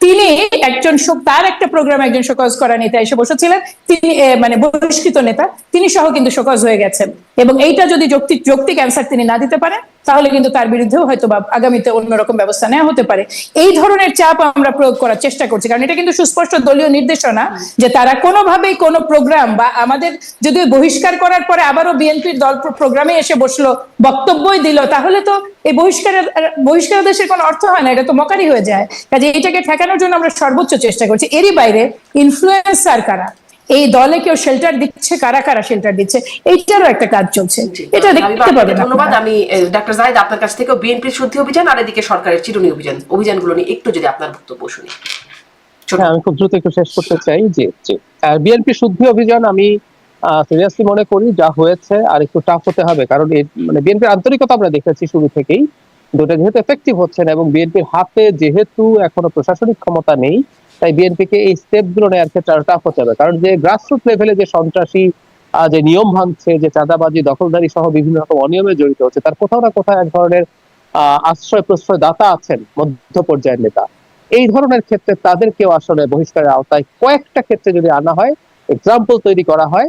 তিনি একজন তার একটা প্রোগ্রাম একজন শোকজ করা নেতা এসে বসেছিলেন, তিনি মানে বহিষ্কৃত নেতা, তিনি সহ কিন্তু শোকজ হয়ে গেছেন। এবং এইটা যদি যৌক্তিক অ্যান্সার তিনি না দিতে পারেন, তাহলে কিন্তু তার বিরুদ্ধেও হয়তো বা আগামীতে অন্যরকম ব্যবস্থা নেওয়া হতে পারে। এই ধরনের চাপ আমরা প্রয়োগ করার চেষ্টা করছি, কারণ এটা কিন্তু সুস্পষ্ট দলীয় নির্দেশনা যে তারা কোনোভাবেই কোনো প্রোগ্রাম বা আমাদের যদি বহিষ্কার করার পরে আবারও বিএনপির দল প্রোগ্রামে এসে বসলো, বক্তব্যই দিল, তাহলে তো এই বহিষ্কারাদেশের কোনো অর্থ হয় না, এটা তো মকারি হয়ে যায়। কাজে এইটাকে ঠেকানোর জন্য আমরা সর্বোচ্চ চেষ্টা করছি। এরই বাইরে ইনফ্লুয়েন্সার কারা, এই দলে কেউ শেল্টার দিচ্ছে, কারা কারা শেল্টার দিচ্ছে, এইটারও একটা কাজ চলছে, এটা দেখতে পাবেন। ধন্যবাদ। আমি ডাক্তার জাহিদ আপনার কাছ থেকে বিএনপির শুদ্ধি অভিযান আর এদিকে সরকারের চিরুনি অভিযানগুলো নিয়ে একটু যদি আপনার বক্তব্য শুনি। আমি খুব দ্রুত একটু শেষ করতে চাই যে বিএনপি শুদ্ধি অভিযান আমি সিরিয়াসলি মনে করি যা হয়েছে আর একটু টাফ হতে হবে, কারণ মানে বিএনপির আন্তরিকতা আমরা দেখেছি শুরু থেকেই, দুটো যেহেতু এফেক্টিভ হচ্ছে না এবং বিএনপির হাতে যেহেতু এখনো প্রশাসনিক ক্ষমতা নেই, তাই বিএনপিকে এই স্টেপ গুলো নেওয়ার ক্ষেত্রে আরো টাফ হতে হবে। কারণ যে গ্রাসরুট লেভেলে যে সন্ত্রাসী যে নিয়ম ভাঙছে, যে চাঁদাবাজি, দখলদারি সহ বিভিন্ন রকম অনিয়মে জড়িত হচ্ছে, তার কোথাও না কোথাও এক ধরনের আশ্রয় প্রশ্রয় দাতা আছেন, মধ্য পর্যায়ের নেতা। এই ধরনের ক্ষেত্রে তাদেরকেও আসলে বহিষ্কারের আওতায় কয়েকটা ক্ষেত্রে যদি আনা হয়, এক্সাম্পল তৈরি করা হয়,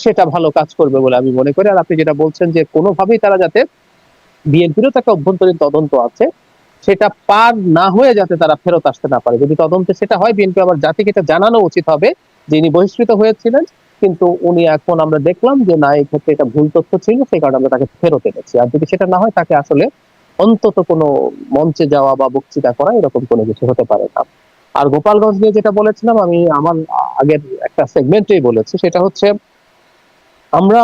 সেটা ভালো কাজ করবে বলে আমি মনে করি। আর আপনি যেটা বলছেন যে কোনোভাবেই তারা যাতে, বিএনপিরও একটা অভ্যন্তরীণ তদন্ত আছে, সেটা পার না হয়ে যাতে তারা ফেরত আসতে না পারে। যদি তদন্তে সেটা হয়, বিএনপি আবার জাতিকে এটা জানানো উচিত হবে যে ইনি বহিষ্কৃত হয়েছিলেন, কিন্তু উনি এখন আমরা দেখলাম যে না, এই ক্ষেত্রে এটা ভুল তথ্য ছিল, সেই কারণে আমরা তাকে ফেরত এনেছি। আর যদি সেটা না হয়, তাকে আসলে অন্তত কোনো মঞ্চে যাওয়া বা বক্তৃতা করা এরকম কোনো কিছু হতে পারে না। আর গোপালগঞ্জ নিয়ে যেটা বলেছিলাম, আমি আমার আগের একটা সেগমেন্টেই বলেছি, সেটা হচ্ছে আমরা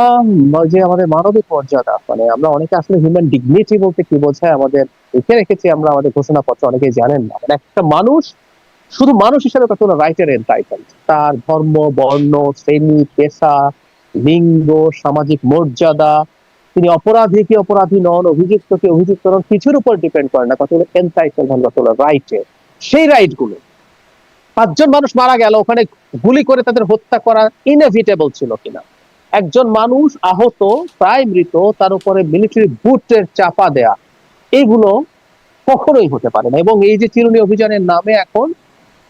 যে আমাদের মানবিক মর্যাদা, মানে আমরা অনেকে আসলে হিউম্যান ডিগনিটি বলতে কি বোঝায় আমাদের লিখে রেখেছি আমরা আমাদের ঘোষণাপত্র, অনেকেই জানেন না। মানে একটা মানুষ শুধু মানুষ হিসেবে কত রাইটের এন্টাইটেল, তার ধর্ম, বর্ণ, শ্রেণী, পেশা, লিঙ্গ, সামাজিক মর্যাদা, তিনি অপরাধী কি অপরাধী নন, অভিযুক্ত কি অভিযুক্ত নন, কিছুর উপর ডিপেন্ড করে না, কতগুলো এন্টাইটেল হন, কতগুলো রাইটে। সেই রাইট গুলো 5 জন মানুষ মারা গেল, ওখানে গুলি করে তাদের হত্যা করা ইনএভিটেবল ছিল কিনা, একজন মানুষ আহত, প্রায় মৃত, তার উপরে মিলিটারি বুটের চাপা দেয়া, এইগুলো কখনোই হতে পারে না। এবং এই যে চিরুনি অভিযানের নামে এখন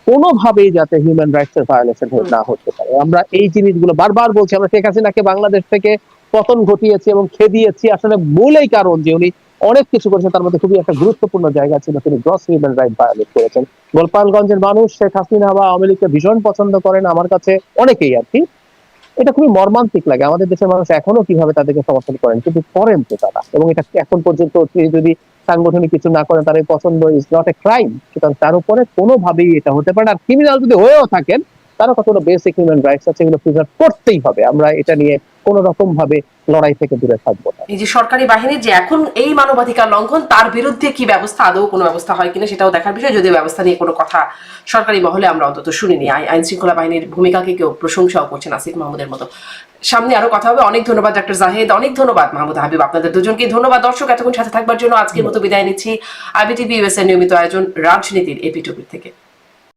কোনোভাবেই যাতে হিউম্যান রাইটস এর ভায়োলেশন না হতে পারে। আমরা এই জিনিসগুলো বারবার বলছি, আমরা শেখ হাসিনাকে বাংলাদেশ থেকে পতন ঘটিয়েছি এবং খেদিয়েছি আসলে মূলেই কারণ যে উনি অনেক কিছু করেছেন, তার মধ্যে খুবই একটা গুরুত্বপূর্ণ জায়গা ছিল তিনি গ্রস হিউম্যান রাইট ভায়োলেট করেছেন। গোপালগঞ্জের মানুষ শেখ হাসিনা বা আওয়ামী লীগকে ভীষণ পছন্দ করেন, আমার কাছে অনেকেই আর কি। এটা খুবই মর্মান্তিক লাগে আমাদের দেশের মানুষ এখনো কিভাবে তাদেরকে সমর্থন করেন, কিন্তু করেন তো তারা, এবং এটা এখন পর্যন্ত তিনি যদি সাংগঠনিক কিছু না করেন তার এই পছন্দ ইজ নট এ ক্রাইম, সুতরাং তার উপরে কোনোভাবেই এটা হতে পারে না। আর ক্রিমিনাল যদি হয়েও থাকেন তারা কতগুলো বেসিক হিউম্যান রাইটস আছে, এগুলো প্রিজার্ভ করতেই হবে। আমরা এটা নিয়ে কোন রকম ভাবে লড়াই থেকে দূরে থাকবো না। এই যে সরকারি বাহিনীর যে এখন এই মানবাধিকার লঙ্ঘন, তার বিরুদ্ধে কি ব্যবস্থা, আদৌ কোনো ব্যবস্থা হয় কিনা সেটাও দেখার বিষয়। যদিও ব্যবস্থা নিয়ে কোনো কথা সরকারি মহলে আমরা অন্তত শুনিনি। আইন শৃঙ্খলা বাহিনীর ভূমিকাকে কেউ প্রশংসাও করছেন আসিফ মাহমুদের মতো। সামনে আরো কথা হবে। অনেক ধন্যবাদ ডক্টর জাহিদ, অনেক ধন্যবাদ মাহমুদ হাবিব, আপনাদের দুজনকে ধন্যবাদ। দর্শক এতক্ষণ সাথে থাকবার জন্য আজকের মতো বিদায় নিচ্ছি। আইবিটিভি ইউএসএ নিয়মিত আয়োজন রাজনীতির এপিটুপি থেকে।